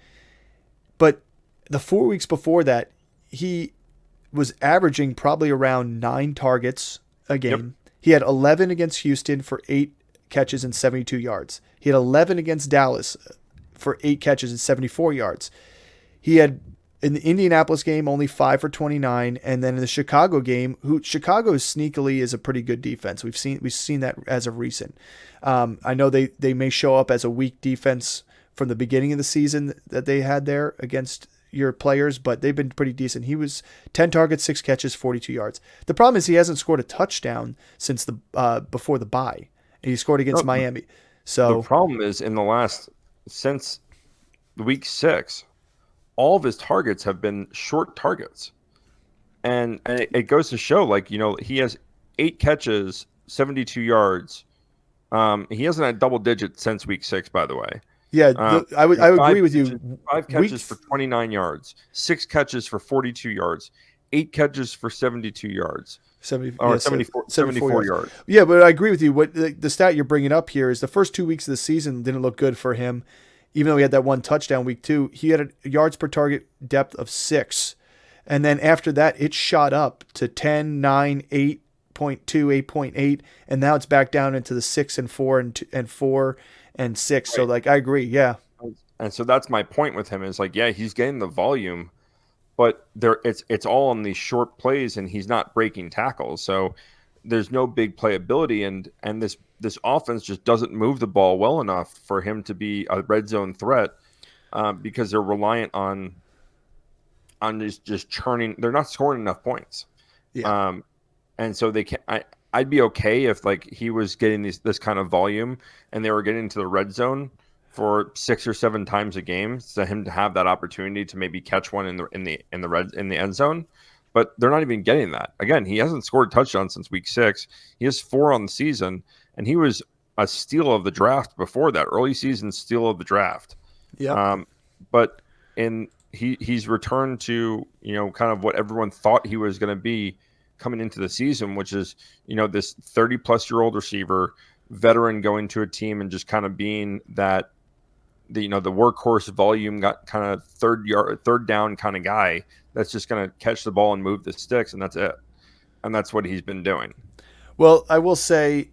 But the 4 weeks before that, he was averaging probably around 9 targets a game. Yep. He had 11 against Houston for 8 catches and 72 yards. He had 11 against Dallas for 8 catches and 74 yards. He had, in the Indianapolis game, only 5 for 29, and then in the Chicago game, Chicago sneakily is a pretty good defense. We've seen that as of recent. I know they may show up as a weak defense from the beginning of the season that they had there against your players, but they've been pretty decent. He was 10 targets, 6 catches, 42 yards. The problem is he hasn't scored a touchdown since the before the bye. And he scored against Miami. So the problem is since week 6. All of his targets have been short targets. And it goes to show, he has 8 catches, 72 yards. He hasn't had double digits since week 6, by the way. Yeah, I would agree with you. 5 catches for 29 yards, 6 catches for 42 yards, 8 catches for 72 yards. 74 yards. Yeah, but I agree with you. What the stat you're bringing up here is the first 2 weeks of the season didn't look good for him. Even though he had that 1 touchdown week 2, he had a yards per target depth of 6. And then after that, it shot up to 10, 9, 8.2, 8.8. And now it's back down into the 6 and 4 and 4 and 6. Right. So I agree. Yeah. And so that's my point with him is he's getting the volume, but it's all on these short plays and he's not breaking tackles. So there's no big playability and this offense just doesn't move the ball well enough for him to be a red zone threat because they're reliant on just churning. They're not scoring enough points. Yeah. And so they can't. I'd be okay if he was getting this kind of volume and they were getting to the red zone for 6 or 7 times a game, so him to have that opportunity to maybe catch one in the end zone. But they're not even getting that. Again, he hasn't scored a touchdown since week 6. He has 4 on the season, and he was a steal of the draft before that, early season steal of the draft. Yeah. But he's returned to kind of what everyone thought he was going to be coming into the season, which is this 30-plus-year-old receiver, veteran going to a team and just kind of being that the workhorse volume got kind of third down kind of guy that's just going to catch the ball and move the sticks, and that's it. And that's what he's been doing. Well, I will say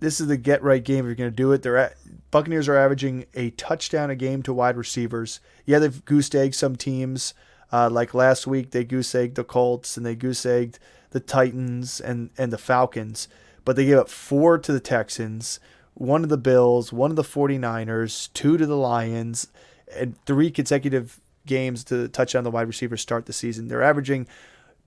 this is the get-right game if you're going to do it. Buccaneers are averaging a touchdown a game to wide receivers. Yeah, they've goose-egged some teams. Like last week, they goose-egged the Colts, and they goose-egged the Titans and the Falcons. But they gave up 4 to the Texans, 1 to the Bills, 1 to the 49ers, 2 to the Lions, and 3 consecutive games to touch on the wide receivers start the season. They're averaging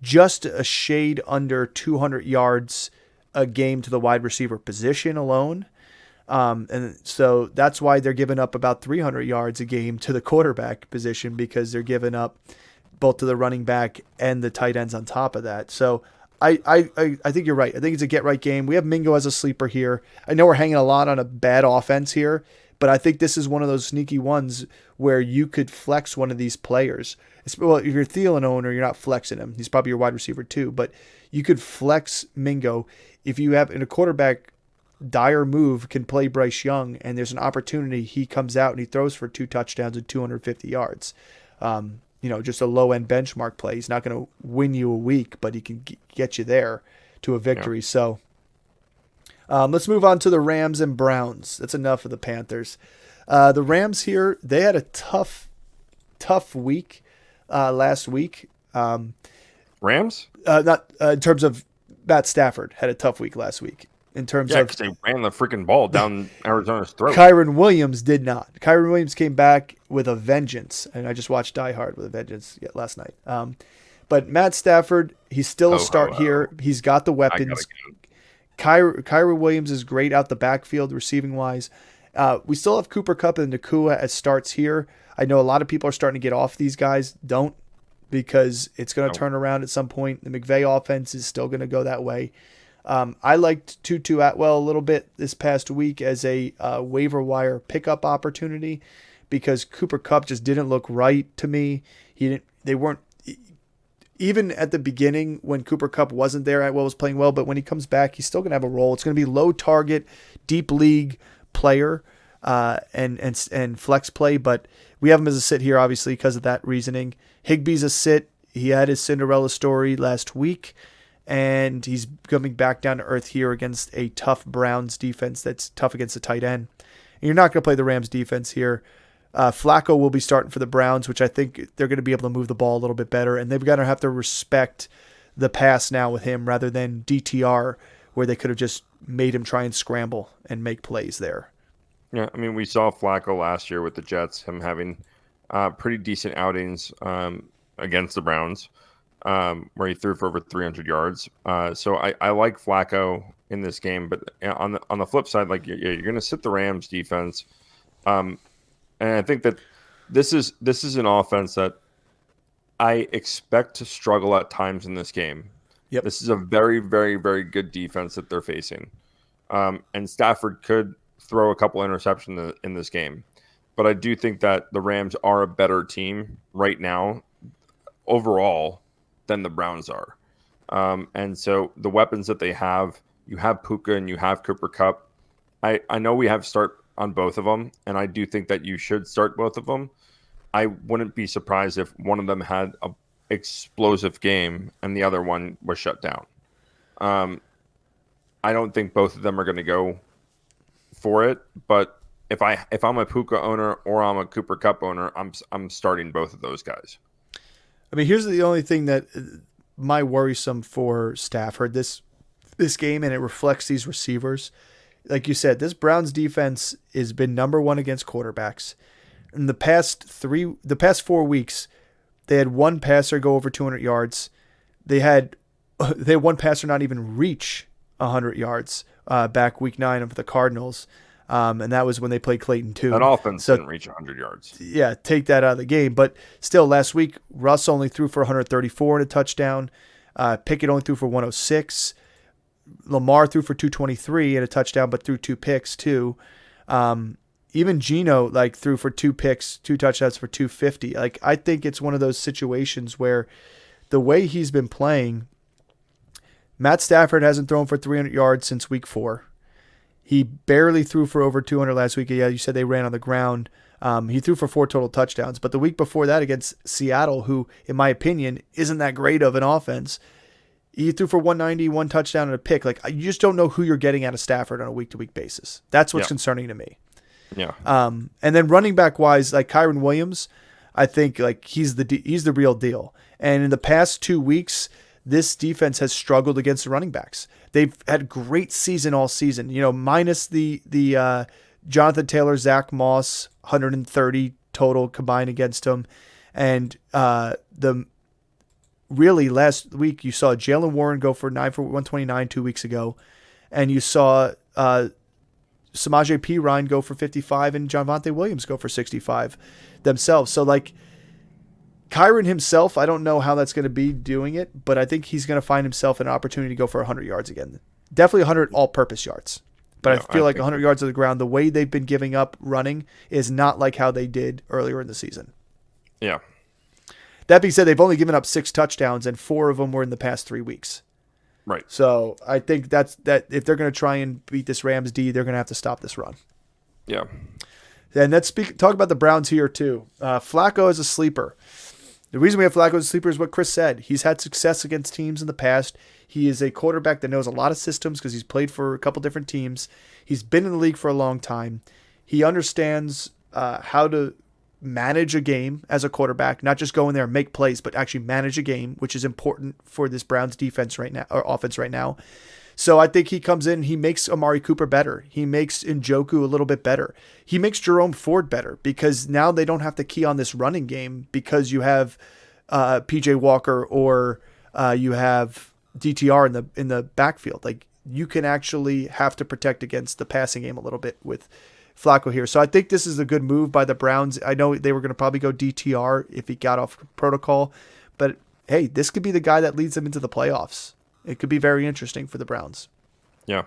just a shade under 200 yards a game to the wide receiver position alone. And so that's why they're giving up about 300 yards a game to the quarterback position, because they're giving up both to the running back and the tight ends on top of that. So I think you're right. I think it's a get-right game. We have Mingo as a sleeper here. I know we're hanging a lot on a bad offense here, but I think this is one of those sneaky ones where you could flex one of these players. Well, if you're a Thielen owner, you're not flexing him. He's probably your wide receiver too, but you could flex Mingo if you have in a quarterback dire move can play Bryce Young, and there's an opportunity he comes out and he throws for 2 touchdowns and 250 yards. Just a low-end benchmark play. He's not going to win you a week, but he can get you there to a victory. Yeah. So Let's move on to the Rams and Browns. That's enough of the Panthers. The Rams here, they had a tough week last week. Rams? Not in terms of Matt Stafford had a tough week last week. In terms of because they ran the freaking ball down Arizona's throat. Kyren Williams did not. Kyren Williams came back with a vengeance, and I just watched Die Hard with a vengeance last night. But Matt Stafford, he's still a start here. He's got the weapons. Kyren Williams is great out the backfield receiving wise. We still have Cooper Kupp and Nakua as starts here. I know a lot of people are starting to get off these guys. Don't, because it's going to turn around at some point. The McVay offense is still going to go that way. I liked Tutu Atwell a little bit this past week as a waiver wire pickup opportunity because Cooper Kupp just didn't look right to me. They weren't even at the beginning when Cooper Kupp wasn't there. Atwell was playing well, but when he comes back, he's still going to have a role. It's going to be low target, deep league player and flex play, but we have him as a sit here obviously because of that reasoning. Higbee's a sit. He had his Cinderella story last week. And he's coming back down to earth here against a tough Browns defense that's tough against the tight end. And you're not going to play the Rams defense here. Flacco will be starting for the Browns, which I think they're going to be able to move the ball a little bit better. And they've got to have to respect the pass now with him rather than DTR, where they could have just made him try and scramble and make plays there. Yeah, I mean, we saw Flacco last year with the Jets, him having pretty decent outings against the Browns. Where he threw for over 300 yards. So I like Flacco in this game, but on the flip side, like you're going to sit the Rams defense, and I think that this is an offense that I expect to struggle at times in this game. Yep. This is a very, very, very good defense that they're facing, and Stafford could throw a couple interceptions in this game, but I do think that the Rams are a better team right now overall than the Browns are. And so the weapons that they have, you have Puka and you have Cooper Kupp. I know we have start on both of them, and I do think that you should start both of them. I wouldn't be surprised if one of them had an explosive game and the other one was shut down. I don't think both of them are going to go for it, but if I'm a Puka owner or I'm a Cooper Kupp owner, I'm starting both of those guys. I mean, here's the only thing that my worrisome for Stafford this game, and it reflects these receivers. Like you said, this Browns defense has been number one against quarterbacks. In the past 4 weeks, they had one passer go over 200 yards. They had one passer not even reach 100 yards back week 9 of the Cardinals. And that was when they played Clayton too. That offense didn't reach 100 yards. Yeah, take that out of the game. But still, last week, Russ only threw for 134 and a touchdown. Pickett only threw for 106. Lamar threw for 223 and a touchdown, but threw 2 picks too. Even Geno threw for 2 picks, 2 touchdowns for 250. I think it's one of those situations where the way he's been playing, Matt Stafford hasn't thrown for 300 yards since week 4. He barely threw for over 200 last week. Yeah, you said they ran on the ground. He threw for 4 total touchdowns. But the week before that against Seattle, who, in my opinion, isn't that great of an offense, he threw for 190, 1 touchdown and a pick. You just don't know who you're getting out of Stafford on a week-to-week basis. That's what's concerning to me. Yeah. And then running back-wise, Kyren Williams, I think he's the real deal. And in the past 2 weeks, this defense has struggled against the running backs. They've had a great season all season, minus the Jonathan Taylor, Zach Moss, 130 total combined against them. And really last week you saw Jalen Warren go for 9 for 129 2 weeks ago. And you saw Samaje Perine go for 55 and Javonte Williams go for 65 themselves. So Kyren himself, I don't know how that's going to be doing it, but I think he's going to find himself an opportunity to go for 100 yards again. Definitely 100 all-purpose yards. But I feel like 100 yards of the ground, the way they've been giving up running is not like how they did earlier in the season. Yeah. That being said, they've only given up 6 touchdowns, and 4 of them were in the past 3 weeks. Right. So I think that if they're going to try and beat this Rams D, they're going to have to stop this run. Yeah. And let's talk about the Browns here too. Flacco is a sleeper. The reason we have Flacco as a sleeper is what Chris said. He's had success against teams in the past. He is a quarterback that knows a lot of systems because he's played for a couple different teams. He's been in the league for a long time. He understands how to manage a game as a quarterback, not just go in there and make plays, but actually manage a game, which is important for this Browns defense right now, or offense right now. So I think he comes in, he makes Amari Cooper better. He makes Njoku a little bit better. He makes Jerome Ford better because now they don't have to key on this running game because you have PJ Walker or you have DTR in the backfield. Like, you can actually have to protect against the passing game a little bit with Flacco here. So I think this is a good move by the Browns. I know they were going to probably go DTR if he got off protocol, but hey, this could be the guy that leads them into the playoffs. It could be very interesting for the Browns. Yeah.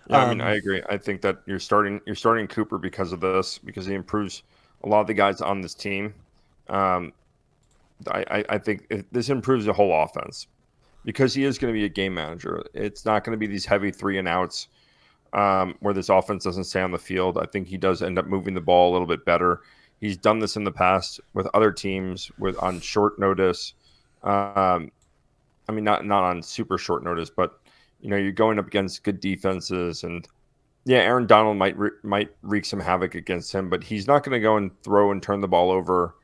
I mean, I agree. I think that you're starting Cooper because of this, because he improves a lot of the guys on this team. I think this improves the whole offense because he is going to be a game manager. It's not going to be these heavy 3-and-outs where this offense doesn't stay on the field. I think he does end up moving the ball a little bit better. He's done this in the past with other teams on short notice. I mean, not on super short notice, but you're going up against good defenses, and yeah, Aaron Donald might wreak some havoc against him, but he's not going to go and throw and turn the ball over.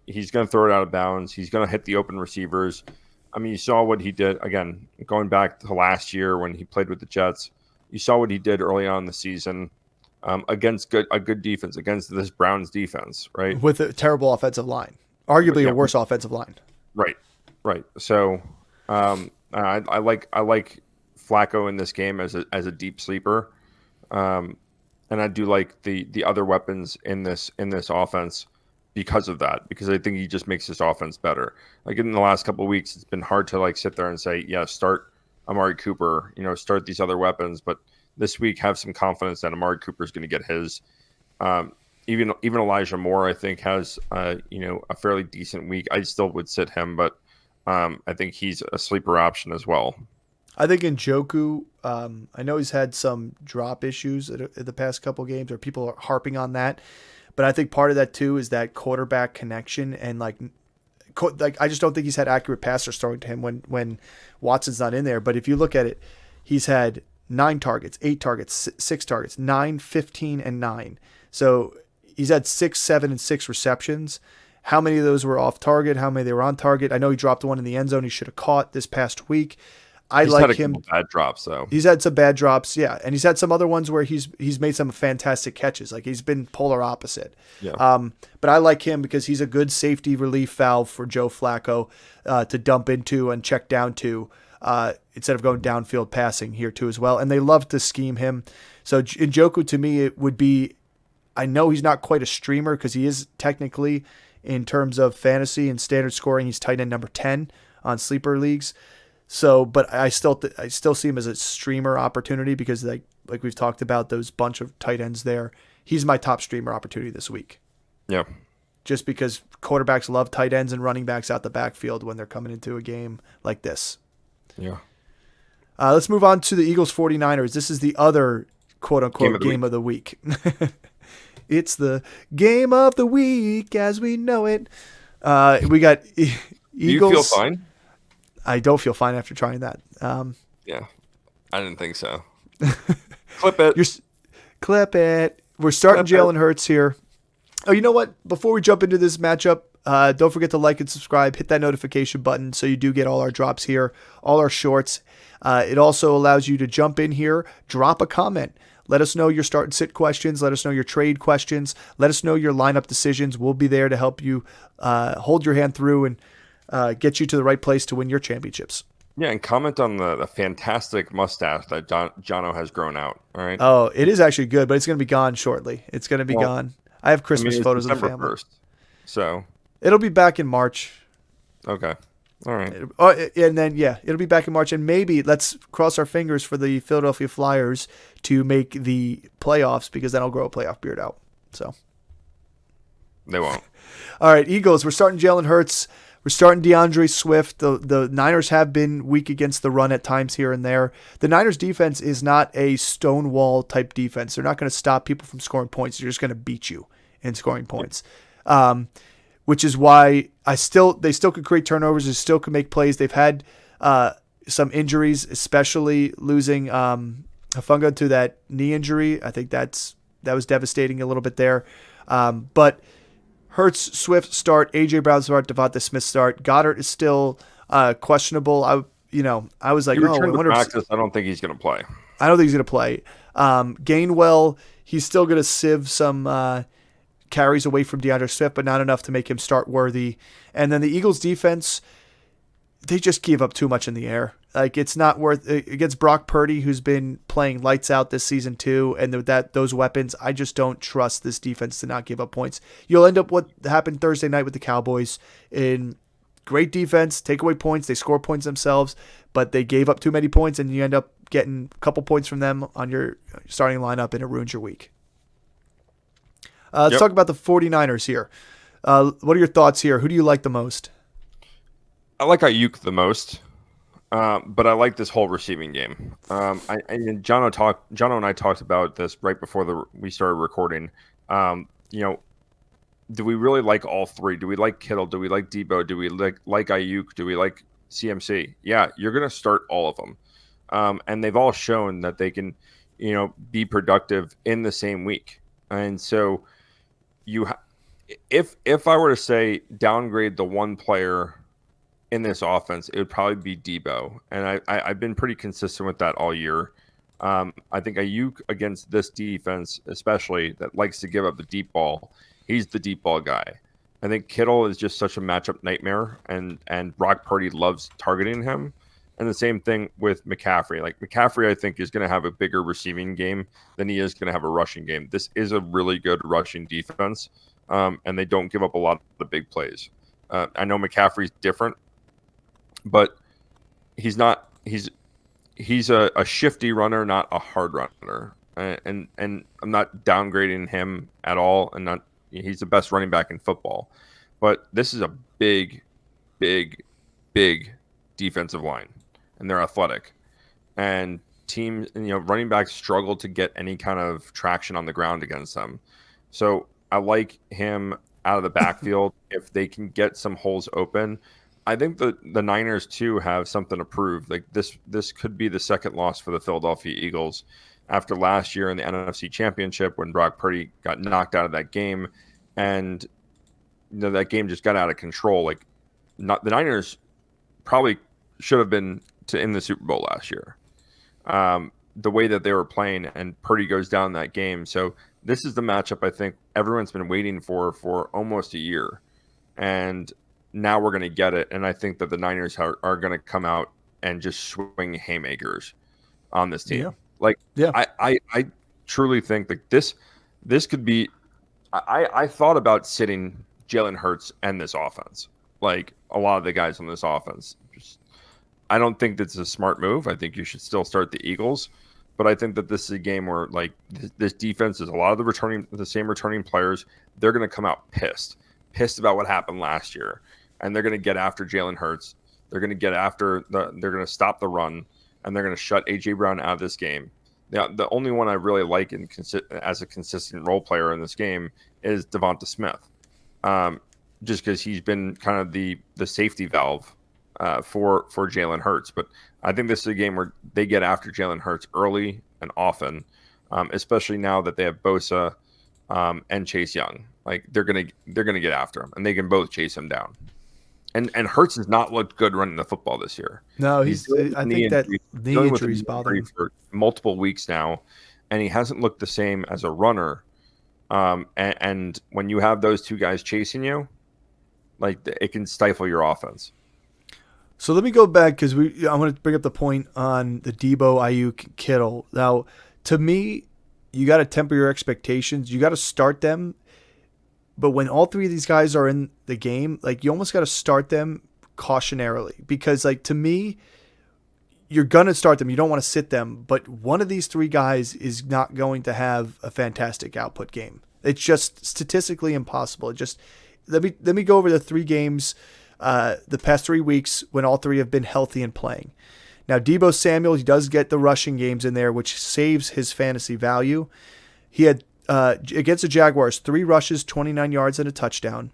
He's going to throw it out of bounds. He's going to hit the open receivers. I mean, you saw what he did again going back to last year when he played with the Jets. You saw what he did early on in the season against a good defense, against this Browns defense, right? With a terrible offensive line, arguably a worse offensive line. Right. So I like Flacco in this game as a deep sleeper, and I do like the other weapons in this offense because of that. Because I think he just makes this offense better. Like in the last couple of weeks, it's been hard to sit there and say, yeah, start Amari Cooper, start these other weapons. But this week, have some confidence that Amari Cooper is going to get his. Even Elijah Moore, I think, has a fairly decent week. I still would sit him, but I think he's a sleeper option as well. I think Njoku, I know he's had some drop issues in the past couple of games, or people are harping on that. But I think part of that too is that quarterback connection, and like I just don't think he's had accurate passers throwing to him when Watson's not in there. But if you look at it, he's had 9 targets, 8 targets, 6 targets, 9, 15, and 9. So he's had 6, 7, and 6 receptions. How many of those were off target? How many they were on target? I know he dropped one in the end zone he should have caught this past week. He's like him. Bad drops though. He's had some bad drops, yeah, and he's had some other ones where he's made some fantastic catches. Like, he's been polar opposite. Yeah. But I like him because he's a good safety relief valve for Joe Flacco to dump into and check down to instead of going downfield passing here too as well. And they love to scheme him. So Njoku, to me, it would be. I know he's not quite a streamer because he is technically, in terms of fantasy and standard scoring, he's tight end number 10 on sleeper leagues. So, but I still see him as a streamer opportunity because like we've talked about those bunch of tight ends there. He's my top streamer opportunity this week. Yeah. Just because quarterbacks love tight ends and running backs out the backfield when they're coming into a game like this. Yeah. Let's move on to the Eagles 49ers. This is the other quote unquote game of the week. It's the game of the week as we know it. We got Eagles. Do you feel fine? I don't feel fine after trying that. Yeah, I didn't think so. Clip it. Clip it. We're starting Jalen Hurts here. Oh, you know what? Before we jump into this matchup, don't forget to like and subscribe. Hit that notification button so you do get all our drops here, all our shorts. It also allows you to jump in here, drop a comment. Let us know your start and sit questions. Let us know your trade questions. Let us know your lineup decisions. We'll be there to help you hold your hand through and get you to the right place to win your championships. Yeah, and comment on the fantastic mustache that Jono has grown out. All right. Oh, it is actually good, but it's going to be gone shortly. It's going to be gone. I have Christmas photos of the family. 1st, so it'll be back in March. Okay. All right. And then, yeah, it'll be back in March. And maybe let's cross our fingers for the Philadelphia Flyers to make the playoffs, because then I'll grow a playoff beard out. So they won't. All right, Eagles, we're starting Jalen Hurts. We're starting DeAndre Swift. The Niners have been weak against the run at times here and there. The Niners defense is not a stonewall type defense. They're not going to stop people from scoring points. They're just going to beat you in scoring points. which is why they still could create turnovers. They still could make plays. They've had some injuries, especially losing Hafunga to that knee injury. I think that was devastating a little bit there. But Hurts, Swift start, A.J. Brown start, Devonta Smith start. Goddard is still questionable. I was like, I wonder if I don't think he's going to play. I don't think he's going to play. Gainwell, he's still going to sieve some carries away from DeAndre Swift, but not enough to make him start worthy. And then the Eagles defense, they just give up too much in the air. Like, it's not worth it. Against Brock Purdy, who's been playing lights out this season too, and those weapons, I just don't trust this defense to not give up points. You'll end up what happened Thursday night with the Cowboys. In great defense, take away points, they score points themselves, but they gave up too many points, and you end up getting a couple points from them on your starting lineup, and it ruins your week. Let's talk about the 49ers here. What are your thoughts here? Who do you like the most? I like Ayuk the most, but I like this whole receiving game. John and I talked about this right before we started recording. Do we really like all three? Do we like Kittle? Do we like Debo? Do we like Ayuk? Do we like CMC? Yeah, you're going to start all of them. And they've all shown that they can, be productive in the same week. And so if I were to say downgrade the one player in this offense, it would probably be Debo. And I've been pretty consistent with that all year. I think Ayuk against this defense, especially that likes to give up the deep ball, he's the deep ball guy. I think Kittle is just such a matchup nightmare, and Brock Purdy loves targeting him. And the same thing with McCaffrey. Like, McCaffrey, I think, is going to have a bigger receiving game than he is going to have a rushing game. This is a really good rushing defense, and they don't give up a lot of the big plays. I know McCaffrey's different, but he's not. He's a shifty runner, not a hard runner. And I'm not downgrading him at all. And he's the best running back in football. But this is a big, big, big defensive line. And they're athletic, and teams, running backs struggle to get any kind of traction on the ground against them. So I like him out of the backfield. If they can get some holes open, I think the Niners too have something to prove. Like, this could be the second loss for the Philadelphia Eagles after last year in the NFC Championship when Brock Purdy got knocked out of that game, and that game just got out of control. Like, the Niners probably should have been in the Super Bowl last year. The way that they were playing, and Purdy goes down that game. So this is the matchup I think everyone's been waiting for almost a year. And now we're going to get it. And I think that the Niners are going to come out and just swing haymakers on this team. I truly think that this could be, I thought about sitting Jalen Hurts and this offense. Like, a lot of the guys on this offense, I don't think that's a smart move. I think you should still start the Eagles, but I think that this is a game where, like, this defense is a lot of the same returning players. They're going to come out pissed about what happened last year, and they're going to get after Jalen Hurts. They're going to get after they're going to stop the run, and they're going to shut A.J. Brown out of this game. Now, the only one I really like as a consistent role player in this game is Devonta Smith, just because he's been kind of the safety valve for Jalen Hurts. But I think this is a game where they get after Jalen Hurts early and often, especially now that they have Bosa and Chase Young. Like, they're gonna get after him, and they can both chase him down. And Hurts has not looked good running the football this year. No, I think that knee injury's bothering him for multiple weeks now, and he hasn't looked the same as a runner. And when you have those two guys chasing you, like, it can stifle your offense. So let me go back, because I want to bring up the point on the Debo, Ayuk, Kittle. Now, to me, you got to temper your expectations. You got to start them. But when all three of these guys are in the game, like, you almost got to start them cautionarily, because, like, to me, you're going to start them. You don't want to sit them. But one of these three guys is not going to have a fantastic output game. It's just statistically impossible. Let me go over the three games the past 3 weeks when all three have been healthy and playing. Now, Deebo Samuel, he does get the rushing games in there, which saves his fantasy value. He had, against the Jaguars, 3 rushes, 29 yards, and a touchdown.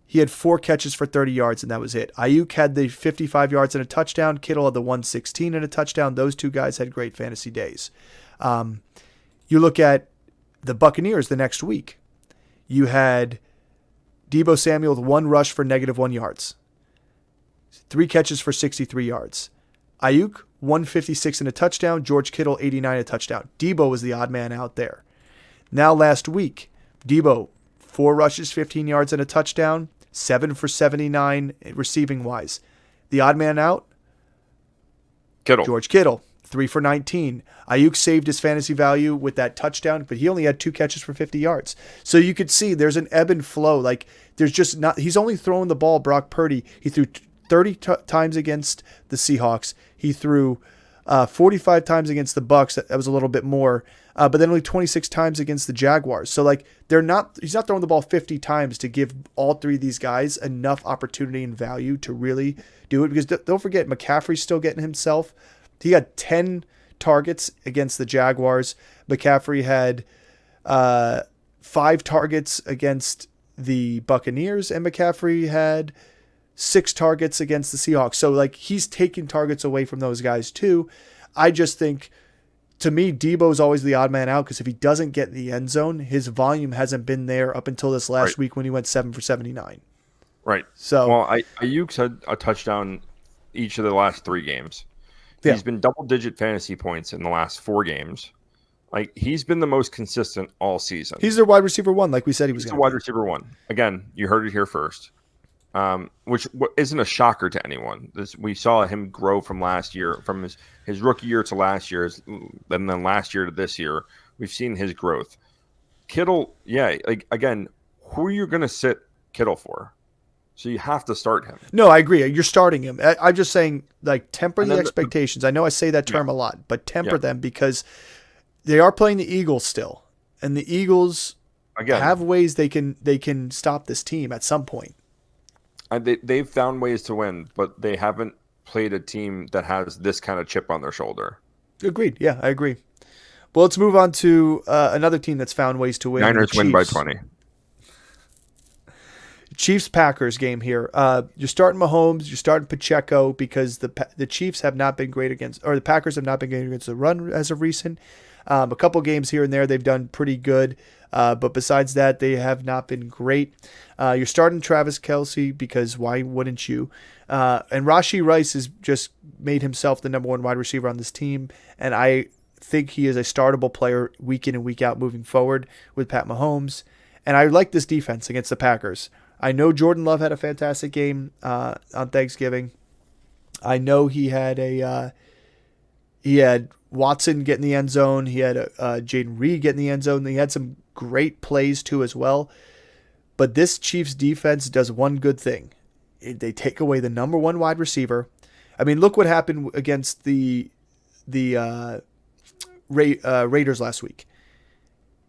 he had 4 catches for 30 yards, and that was it. Ayuk had the 55 yards and a touchdown. Kittle had the 116 and a touchdown. Those two guys had great fantasy days. You look at the Buccaneers the next week. You had Deebo Samuel with 1 rush for -1 yards. 3 catches for 63 yards. Ayuk, 156 and a touchdown. George Kittle, 89 and a touchdown. Deebo was the odd man out there. Now last week, Deebo, 4 rushes, 15 yards and a touchdown. 7 for 79 receiving wise. The odd man out? Kittle. George Kittle, 3 for 19. Ayuk saved his fantasy value with that touchdown, but he only had 2 catches for 50 yards. So you could see there's an ebb and flow. Like there's just not, he's only throwing the ball. Brock Purdy, he threw 30 times against the Seahawks. He threw 45 times against the Bucks. That was a little bit more. But then only 26 times against the Jaguars. So like he's not throwing the ball 50 times to give all 3 of these guys enough opportunity and value to really do it. Because don't forget, McCaffrey's still getting himself. He had 10 targets against the Jaguars. McCaffrey had 5 targets against the Buccaneers, and McCaffrey had 6 targets against the Seahawks. So like he's taking targets away from those guys too. I just think, to me, Deebo's always the odd man out because if he doesn't get in the end zone, his volume hasn't been there up until this last week when he went 7 for 79. Right. So, well, Ayuk's had a touchdown each of the last 3 games. He's been double-digit fantasy points in the last 4 games. Like he's been the most consistent all season. He's their wide receiver 1, like we said he was going to be. Wide receiver 1. Again, you heard it here first. Which isn't a shocker to anyone. We saw him grow from last year, from his rookie year to last year, and then last year to this year. We've seen his growth. Kittle, like again, who are you going to sit Kittle for? So you have to start him. No, I agree. You're starting him. I'm just saying, like, temper the expectations. I know I say that term a lot, but temper them because they are playing the Eagles still, and the Eagles have ways they can stop this team at some point. They've found ways to win, but they haven't played a team that has this kind of chip on their shoulder. Agreed. Yeah, I agree. Well, let's move on to another team that's found ways to win. Niners win by 20. Chiefs-Packers game here. You're starting Mahomes. You're starting Pacheco because the Chiefs have not been great against, or the Packers have not been great against the run as of recent. A couple games here and there they've done pretty good, but besides that, they have not been great. You're starting Travis Kelce because why wouldn't you? And Rashee Rice has just made himself the number 1 wide receiver on this team, and I think he is a startable player week in and week out moving forward with Pat Mahomes. And I like this defense against the Packers. I know Jordan Love had a fantastic game on Thanksgiving. I know he had Watson get in the end zone. He had Jaden Reed get in the end zone. He had some great plays too as well. But this Chiefs defense does one good thing. They take away the number 1 wide receiver. I mean, look what happened against the Raiders last week.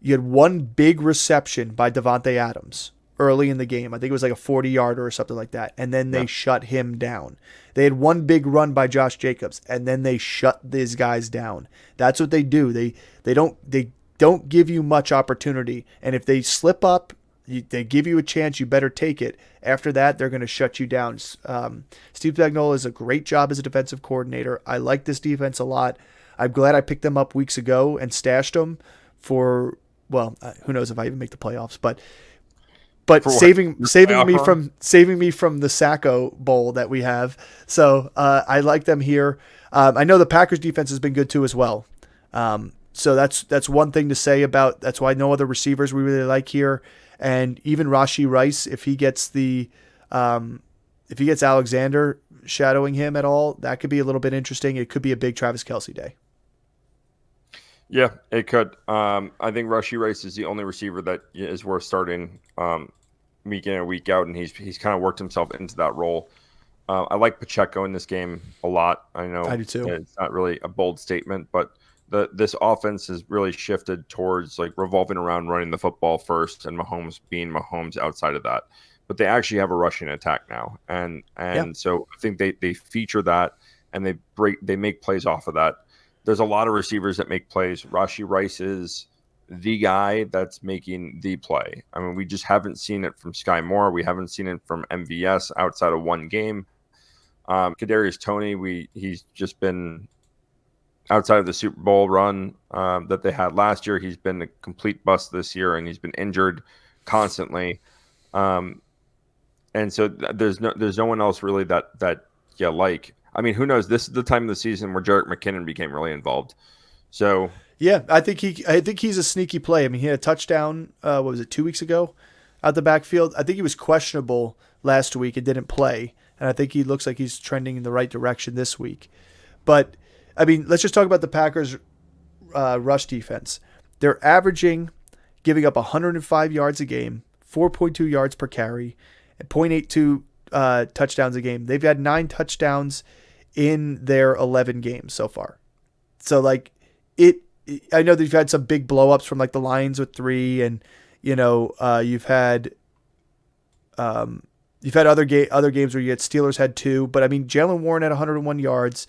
You had 1 big reception by Devontae Adams early in the game. I think it was like a 40-yarder or something like that. And then they shut him down. They had 1 big run by Josh Jacobs, and then they shut these guys down. That's what they do. They don't give you much opportunity. And if they slip up, they give you a chance, you better take it. After that, they're going to shut you down. Steve Spagnuolo is a great job as a defensive coordinator. I like this defense a lot. I'm glad I picked them up weeks ago and stashed them for, well, who knows if I even make the playoffs, but saving me from the Sacco Bowl that we have. So I like them here. I know the Packers defense has been good too as well. So that's one thing to say about. That's why no other receivers we really like here. And even Rashee Rice, if he gets Alexander shadowing him at all, that could be a little bit interesting. It could be a big Travis Kelce day. Yeah, it could. I think Rashee Rice is the only receiver that is worth starting week in and week out, and he's kind of worked himself into that role. I like Pacheco in this game a lot. I know I do too. It's not really a bold statement, but this offense has really shifted towards like revolving around running the football first and Mahomes being Mahomes outside of that. But they actually have a rushing attack now, and so I think they feature that and they make plays off of that. There's a lot of receivers that make plays. Rashee Rice is the guy that's making the play. I mean, we just haven't seen it from Sky Moore. We haven't seen it from MVS outside of one game. Kadarius Toney, he's just been outside of the Super Bowl run that they had last year. He's been a complete bust this year, and he's been injured constantly. And so there's no one else really that you like. I mean, who knows? This is the time of the season where Jerick McKinnon became really involved. So yeah, I think he's a sneaky play. I mean, he had a touchdown. What was it, 2 weeks ago, out the backfield? I think he was questionable last week and didn't play, and I think he looks like he's trending in the right direction this week. But I mean, let's just talk about the Packers' rush defense. They're averaging, giving up 105 yards a game, 4.2 yards per carry, and 0.82 touchdowns a game. They've had 9 touchdowns in their 11 games so far. So like I know that you've had some big blow-ups from like the Lions with 3, and you've had other games where you had Steelers had 2, but I mean Jalen Warren had 101 yards.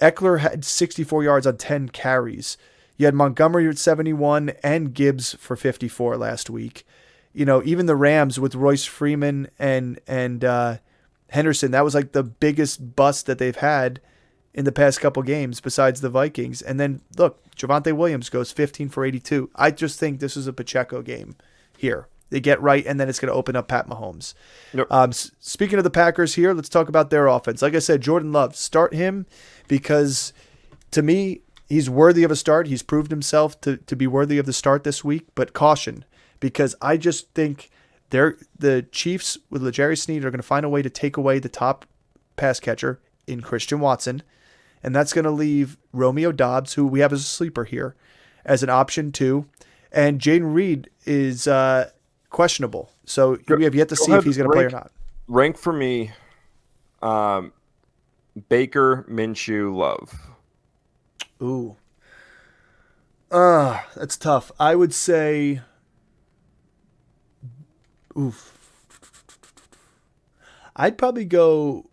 Eckler had 64 yards on 10 carries. You had Montgomery at 71 and Gibbs for 54 last week. Even the Rams with Royce Freeman and Henderson, that was like the biggest bust that they've had in the past couple games besides the Vikings. And then look, Javonte Williams goes 15 for 82. I just think this is a Pacheco game here. They get right, and then it's going to open up Pat Mahomes. Yep. Speaking of the Packers here, let's talk about their offense. Like I said, Jordan Love, start him because to me, he's worthy of a start. He's proved himself to be worthy of the start this week, but caution, because I just think the Chiefs with L'Jarius Sneed are going to find a way to take away the top pass catcher in Christian Watson, and that's going to leave Romeo Doubs, who we have as a sleeper here, as an option too. And Jaden Reed is questionable, so we have yet to see if he's going to play or not. Rank for me, Baker, Minshew, Love. Ooh. That's tough. I would say, I'd probably put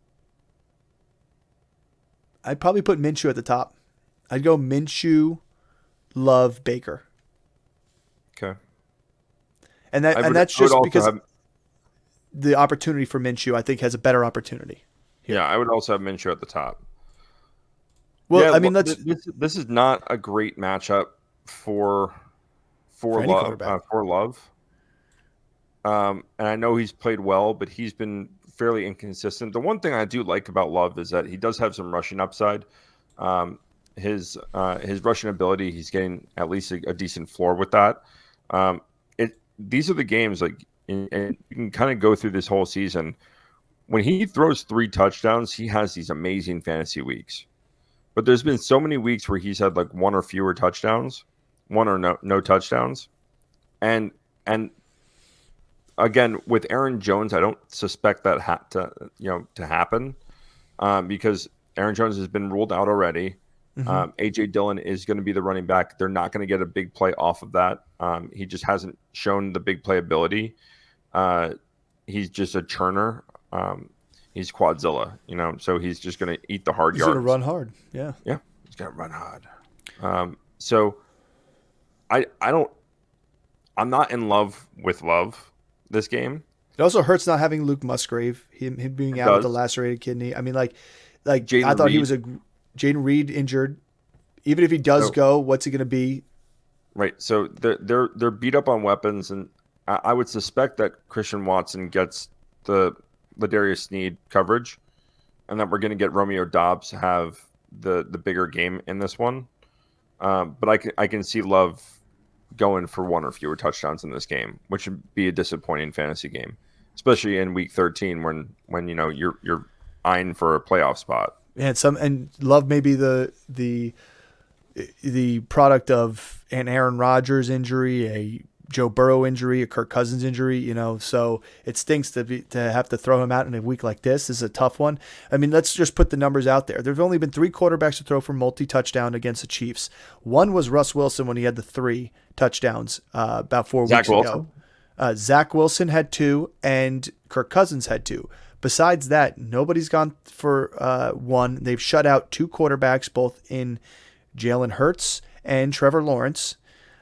Minshew at the top. I'd go Minshew, Love, Baker. Okay. And that's just because the opportunity for Minshew, I think, has a better opportunity here. Yeah, I would also have Minshew at the top. Well, yeah, I mean, this is not a great matchup for Love. And I know he's played well, but he's been fairly inconsistent. The one thing I do like about Love is that he does have some rushing upside. His rushing ability, he's getting at least a decent floor with that. These are the games, like, and you can kind of go through this whole season. When he throws 3 touchdowns, he has these amazing fantasy weeks. But there's been so many weeks where he's had like 1 or fewer touchdowns, 1 or no touchdowns. And again, with Aaron Jones, I don't suspect that to happen because Aaron Jones has been ruled out already. Mm-hmm. A.J. Dillon is going to be the running back. They're not going to get a big play off of that. He just hasn't shown the big play ability. He's just a churner. He's Quadzilla, so he's just going to eat the hard yards. He's going to run hard. Yeah. Yeah. He's going to run hard. So I'm not in love with Love this game. It also hurts not having Luke Musgrave, him being out with a lacerated kidney. I mean, like Jaden I thought Reed. He was Jaden Reed injured. Even if he does go, what's he going to be? Right. So they're beat up on weapons, and I would suspect that Christian Watson gets the L'Jarius Sneed coverage, and that we're going to get Romeo Doubs have the bigger game in this one. But I can see Love going for 1 or fewer touchdowns in this game, which would be a disappointing fantasy game, especially in week 13 when you're eyeing for a playoff spot. And Love may be the product of an Aaron Rodgers injury, a Joe Burrow injury, a Kirk Cousins injury, so it stinks to have to throw him out in a week like this. This is a tough one. I mean, let's just put the numbers out there. There's only been 3 quarterbacks to throw for multi-touchdown against the Chiefs. One was Russ Wilson when he had the 3 touchdowns about 4 weeks ago. Zach Wilson had 2, and Kirk Cousins had 2. Besides that, nobody's gone for 1. They've shut out 2 quarterbacks, both in Jalen Hurts and Trevor Lawrence.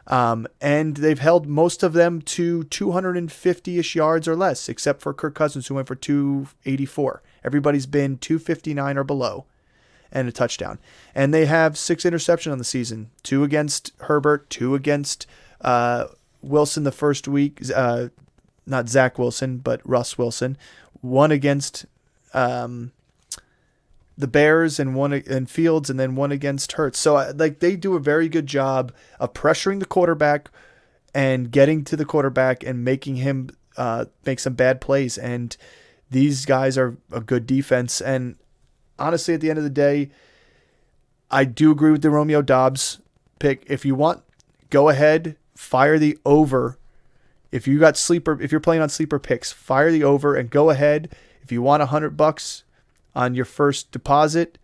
And they've held most of them to 250-ish yards or less, except for Kirk Cousins, who went for 284. Everybody's been 259 or below and a touchdown. And they have 6 interceptions on the season, 2 against Herbert, 2 against Wilson the first week, not Zach Wilson, but Russ Wilson, 1 against the Bears and 1 in Fields, and then 1 against Hurts. So they do a very good job of pressuring the quarterback and getting to the quarterback and making him make some bad plays. And these guys are a good defense. And honestly, at the end of the day, I do agree with the Romeo Doubs pick. If you want, go ahead, fire the over. If you're playing on sleeper picks, fire the over and go ahead. If you want $100 on your first deposit,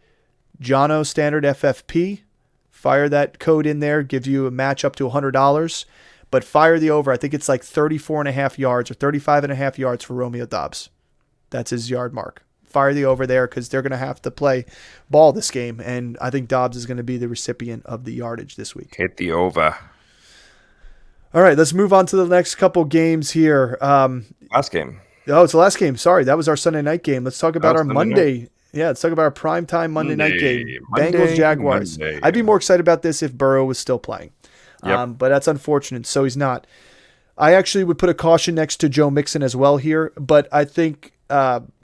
Jono Standard FFP, fire that code in there, gives you a match up to $100. But fire the over. I think it's like 34.5 yards or 35.5 yards for Romeo Doubs. That's his yard mark. Fire the over there because they're going to have to play ball this game, and I think Doubs is going to be the recipient of the yardage this week. Hit the over. All right, let's move on to the next couple games here. Last game. Oh, it's the last game. Sorry, that was our Sunday night game. Let's talk about our Monday. Night. Yeah, let's talk about our primetime Monday night game. Bengals Jaguars. I'd be more excited about this if Burrow was still playing. Yep. But that's unfortunate, so he's not. I actually would put a caution next to Joe Mixon as well here, but I think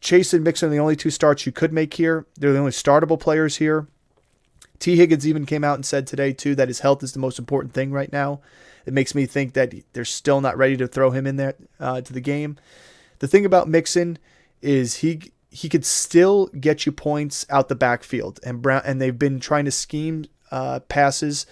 Chase and Mixon are the only 2 starts you could make here. They're the only startable players here. T. Higgins even came out and said today, too, that his health is the most important thing right now. It makes me think that they're still not ready to throw him in there to the game. The thing about Mixon is he could still get you points out the backfield, and they've been trying to scheme passes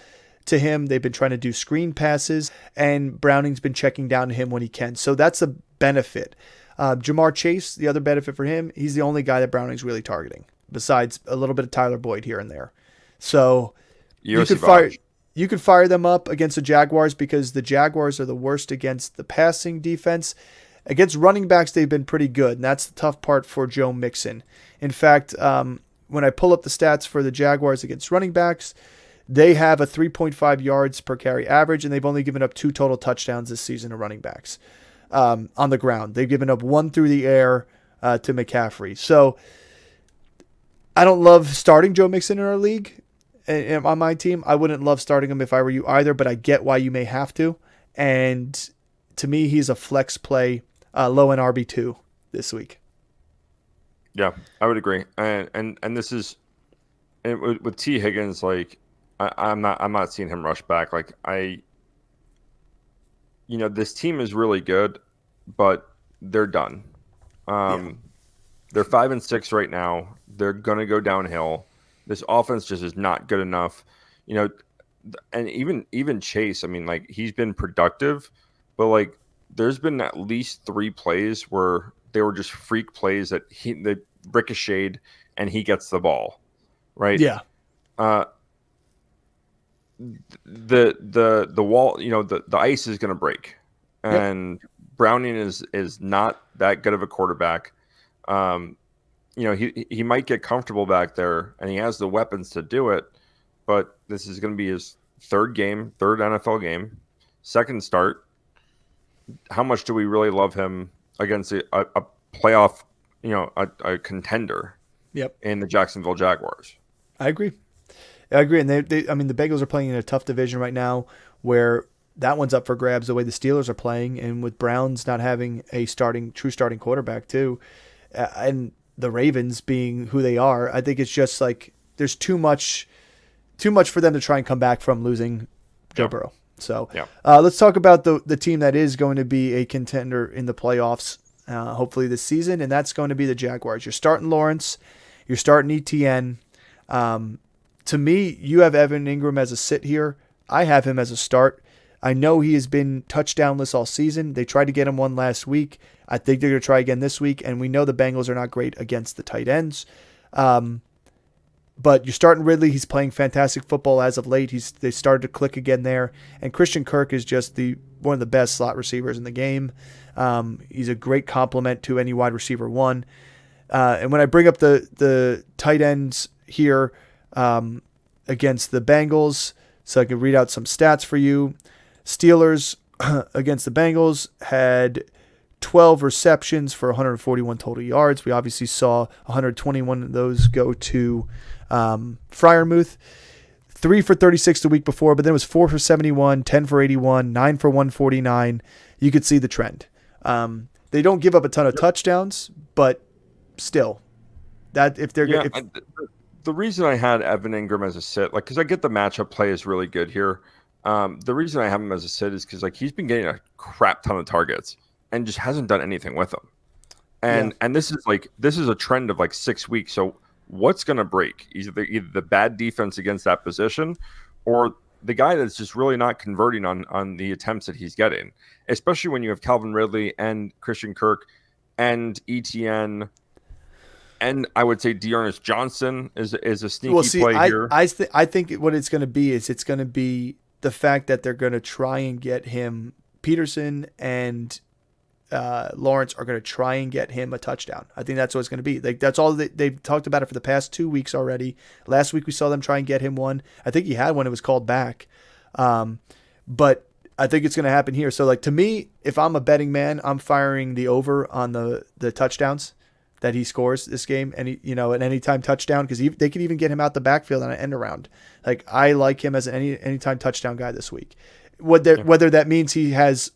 to him. They've been trying to do screen passes, and Browning's been checking down to him when he can. So that's a benefit. Jamar Chase, the other benefit for him, he's the only guy that Browning's really targeting, besides a little bit of Tyler Boyd here and there. So you could fire them up against the Jaguars because the Jaguars are the worst against the passing defense. Against running backs, they've been pretty good, and that's the tough part for Joe Mixon. In fact, when I pull up the stats for the Jaguars against running backs, they have a 3.5 yards per carry average, and they've only given up 2 total touchdowns this season to running backs on the ground. They've given up 1 through the air to McCaffrey. So I don't love starting Joe Mixon in our league. On my team, I wouldn't love starting him if I were you either, but I get why you may have to. And to me, he's a flex play, low in RB2 this week. Yeah, I would agree. And this is with T. Higgins. Like I'm not seeing him rush back. Like this team is really good, but they're done. They're 5-6 right now. They're gonna go downhill. This offense just is not good enough, and even Chase. I mean, like he's been productive, but like there's been at least 3 plays where they were just freak plays that they ricocheted and he gets the ball, right? Yeah. The wall, the ice is going to break, and Browning is not that good of a quarterback. He might get comfortable back there, and he has the weapons to do it. But this is going to be his third NFL game, second start. How much do we really love him against a playoff, a contender? Yep. In the Jacksonville Jaguars? I agree. And the Bengals are playing in a tough division right now, where that one's up for grabs the way the Steelers are playing, and with Browns not having a true starting quarterback too, and the Ravens being who they are, I think it's just like there's too much for them to try and come back from losing Joe Burrow. So let's talk about the team that is going to be a contender in the playoffs, hopefully this season, and that's going to be the Jaguars. You're starting Lawrence, you're starting ETN. To me, you have Evan Ingram as a sit here. I have him as a start. I know he has been touchdownless all season. They tried to get him one last week. I think they're going to try again this week, and we know the Bengals are not great against the tight ends. But you're starting Ridley. He's playing fantastic football as of late. They started to click again there. And Christian Kirk is just one of the best slot receivers in the game. He's a great complement to any wide receiver one. And when I bring up the tight ends here against the Bengals, so I can read out some stats for you. Steelers against the Bengals had 12 receptions for 141 total yards. We obviously saw 121 of those go to Freiermuth. 3 for 36 the week before, but then it was 4 for 71, 10 for 81, 9 for 149. You could see the trend. They don't give up a ton of touchdowns, but still, that if they're the reason I had Evan Ingram as a sit, like, because I get the matchup play is really good here. The reason I have him as a sit is because like he's been getting a crap ton of targets and just hasn't done anything with them. And this is a trend of like 6 weeks. So what's going to break? Either the bad defense against that position, or the guy that's just really not converting on the attempts that he's getting, especially when you have Calvin Ridley and Christian Kirk and ETN. And I would say Dearness Johnson is a sneaky play here. I think what it's going to be is it's going to be the fact that they're going to try and get him, Peterson and Lawrence are going to try and get him a touchdown. I think that's what it's going to be. Like that's all they've talked about it for the past 2 weeks already. Last week we saw them try and get him one. I think he had one. It was called back. But I think it's going to happen here. So like to me, if I'm a betting man, I'm firing the over on the touchdowns that he scores this game, and an anytime touchdown, because they could even get him out the backfield on an end around. Like I like him as an anytime touchdown guy this week. Whether that means he has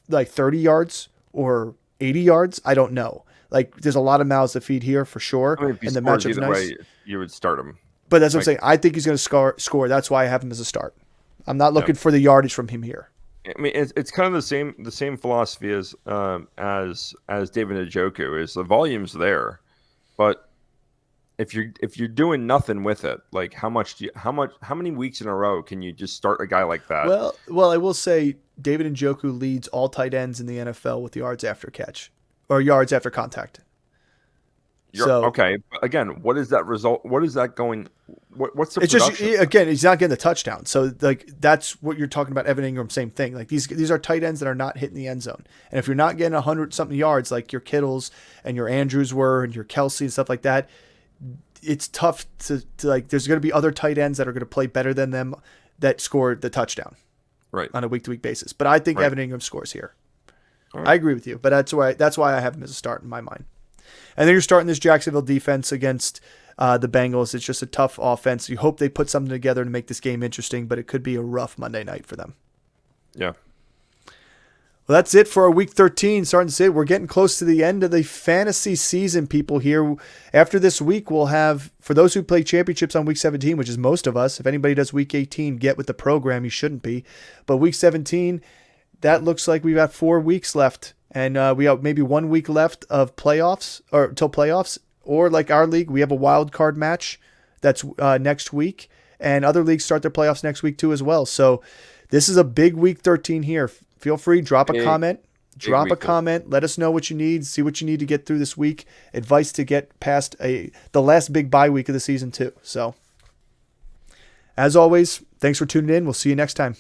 like 30 yards or 80 yards, I don't know. Like there's a lot of mouths to feed here for sure, and the matchup's nice. Way, you would start him. But that's what I'm saying. I think he's going to score. That's why I have him as a start. I'm not looking for the yardage from him here. I mean, it's kind of the same philosophy as David Njoku is the volume's there, but if you're doing nothing with it, like how many weeks in a row can you just start a guy like that? Well, I will say David Njoku leads all tight ends in the NFL with yards after catch or yards after contact. Okay, but again, what is that result? What is that going? What's the production? Just again, he's not getting the touchdown. So like that's what you're talking about. Evan Ingram, same thing. Like these are tight ends that are not hitting the end zone. And if you're not getting 100-something yards, like your Kittles and your Andrews were, and your Kelsey and stuff like that, it's tough to like. There's going to be other tight ends that are going to play better than them that scored the touchdown, right, on a week-to-week basis. But I think Evan Ingram scores here. Right. I agree with you, but that's why I have him as a start in my mind. And then you're starting this Jacksonville defense against the Bengals. It's just a tough offense. You hope they put something together to make this game interesting, but it could be a rough Monday night for them. Yeah. Well, that's it for our Week 13. Starting to say we're getting close to the end of the fantasy season, people here. After this week, we'll have, for those who play championships on Week 17, which is most of us, if anybody does Week 18, get with the program. You shouldn't be. But Week 17, that looks like we've got 4 weeks left. And we have maybe 1 week left of playoffs or till playoffs, or like our league, we have a wild card match that's next week, and other leagues start their playoffs next week too as well. So this is a big Week 13 here. Feel free, drop a comment. Let us know what you need. See what you need to get through this week. Advice to get past the last big bye week of the season too. So as always, thanks for tuning in. We'll see you next time.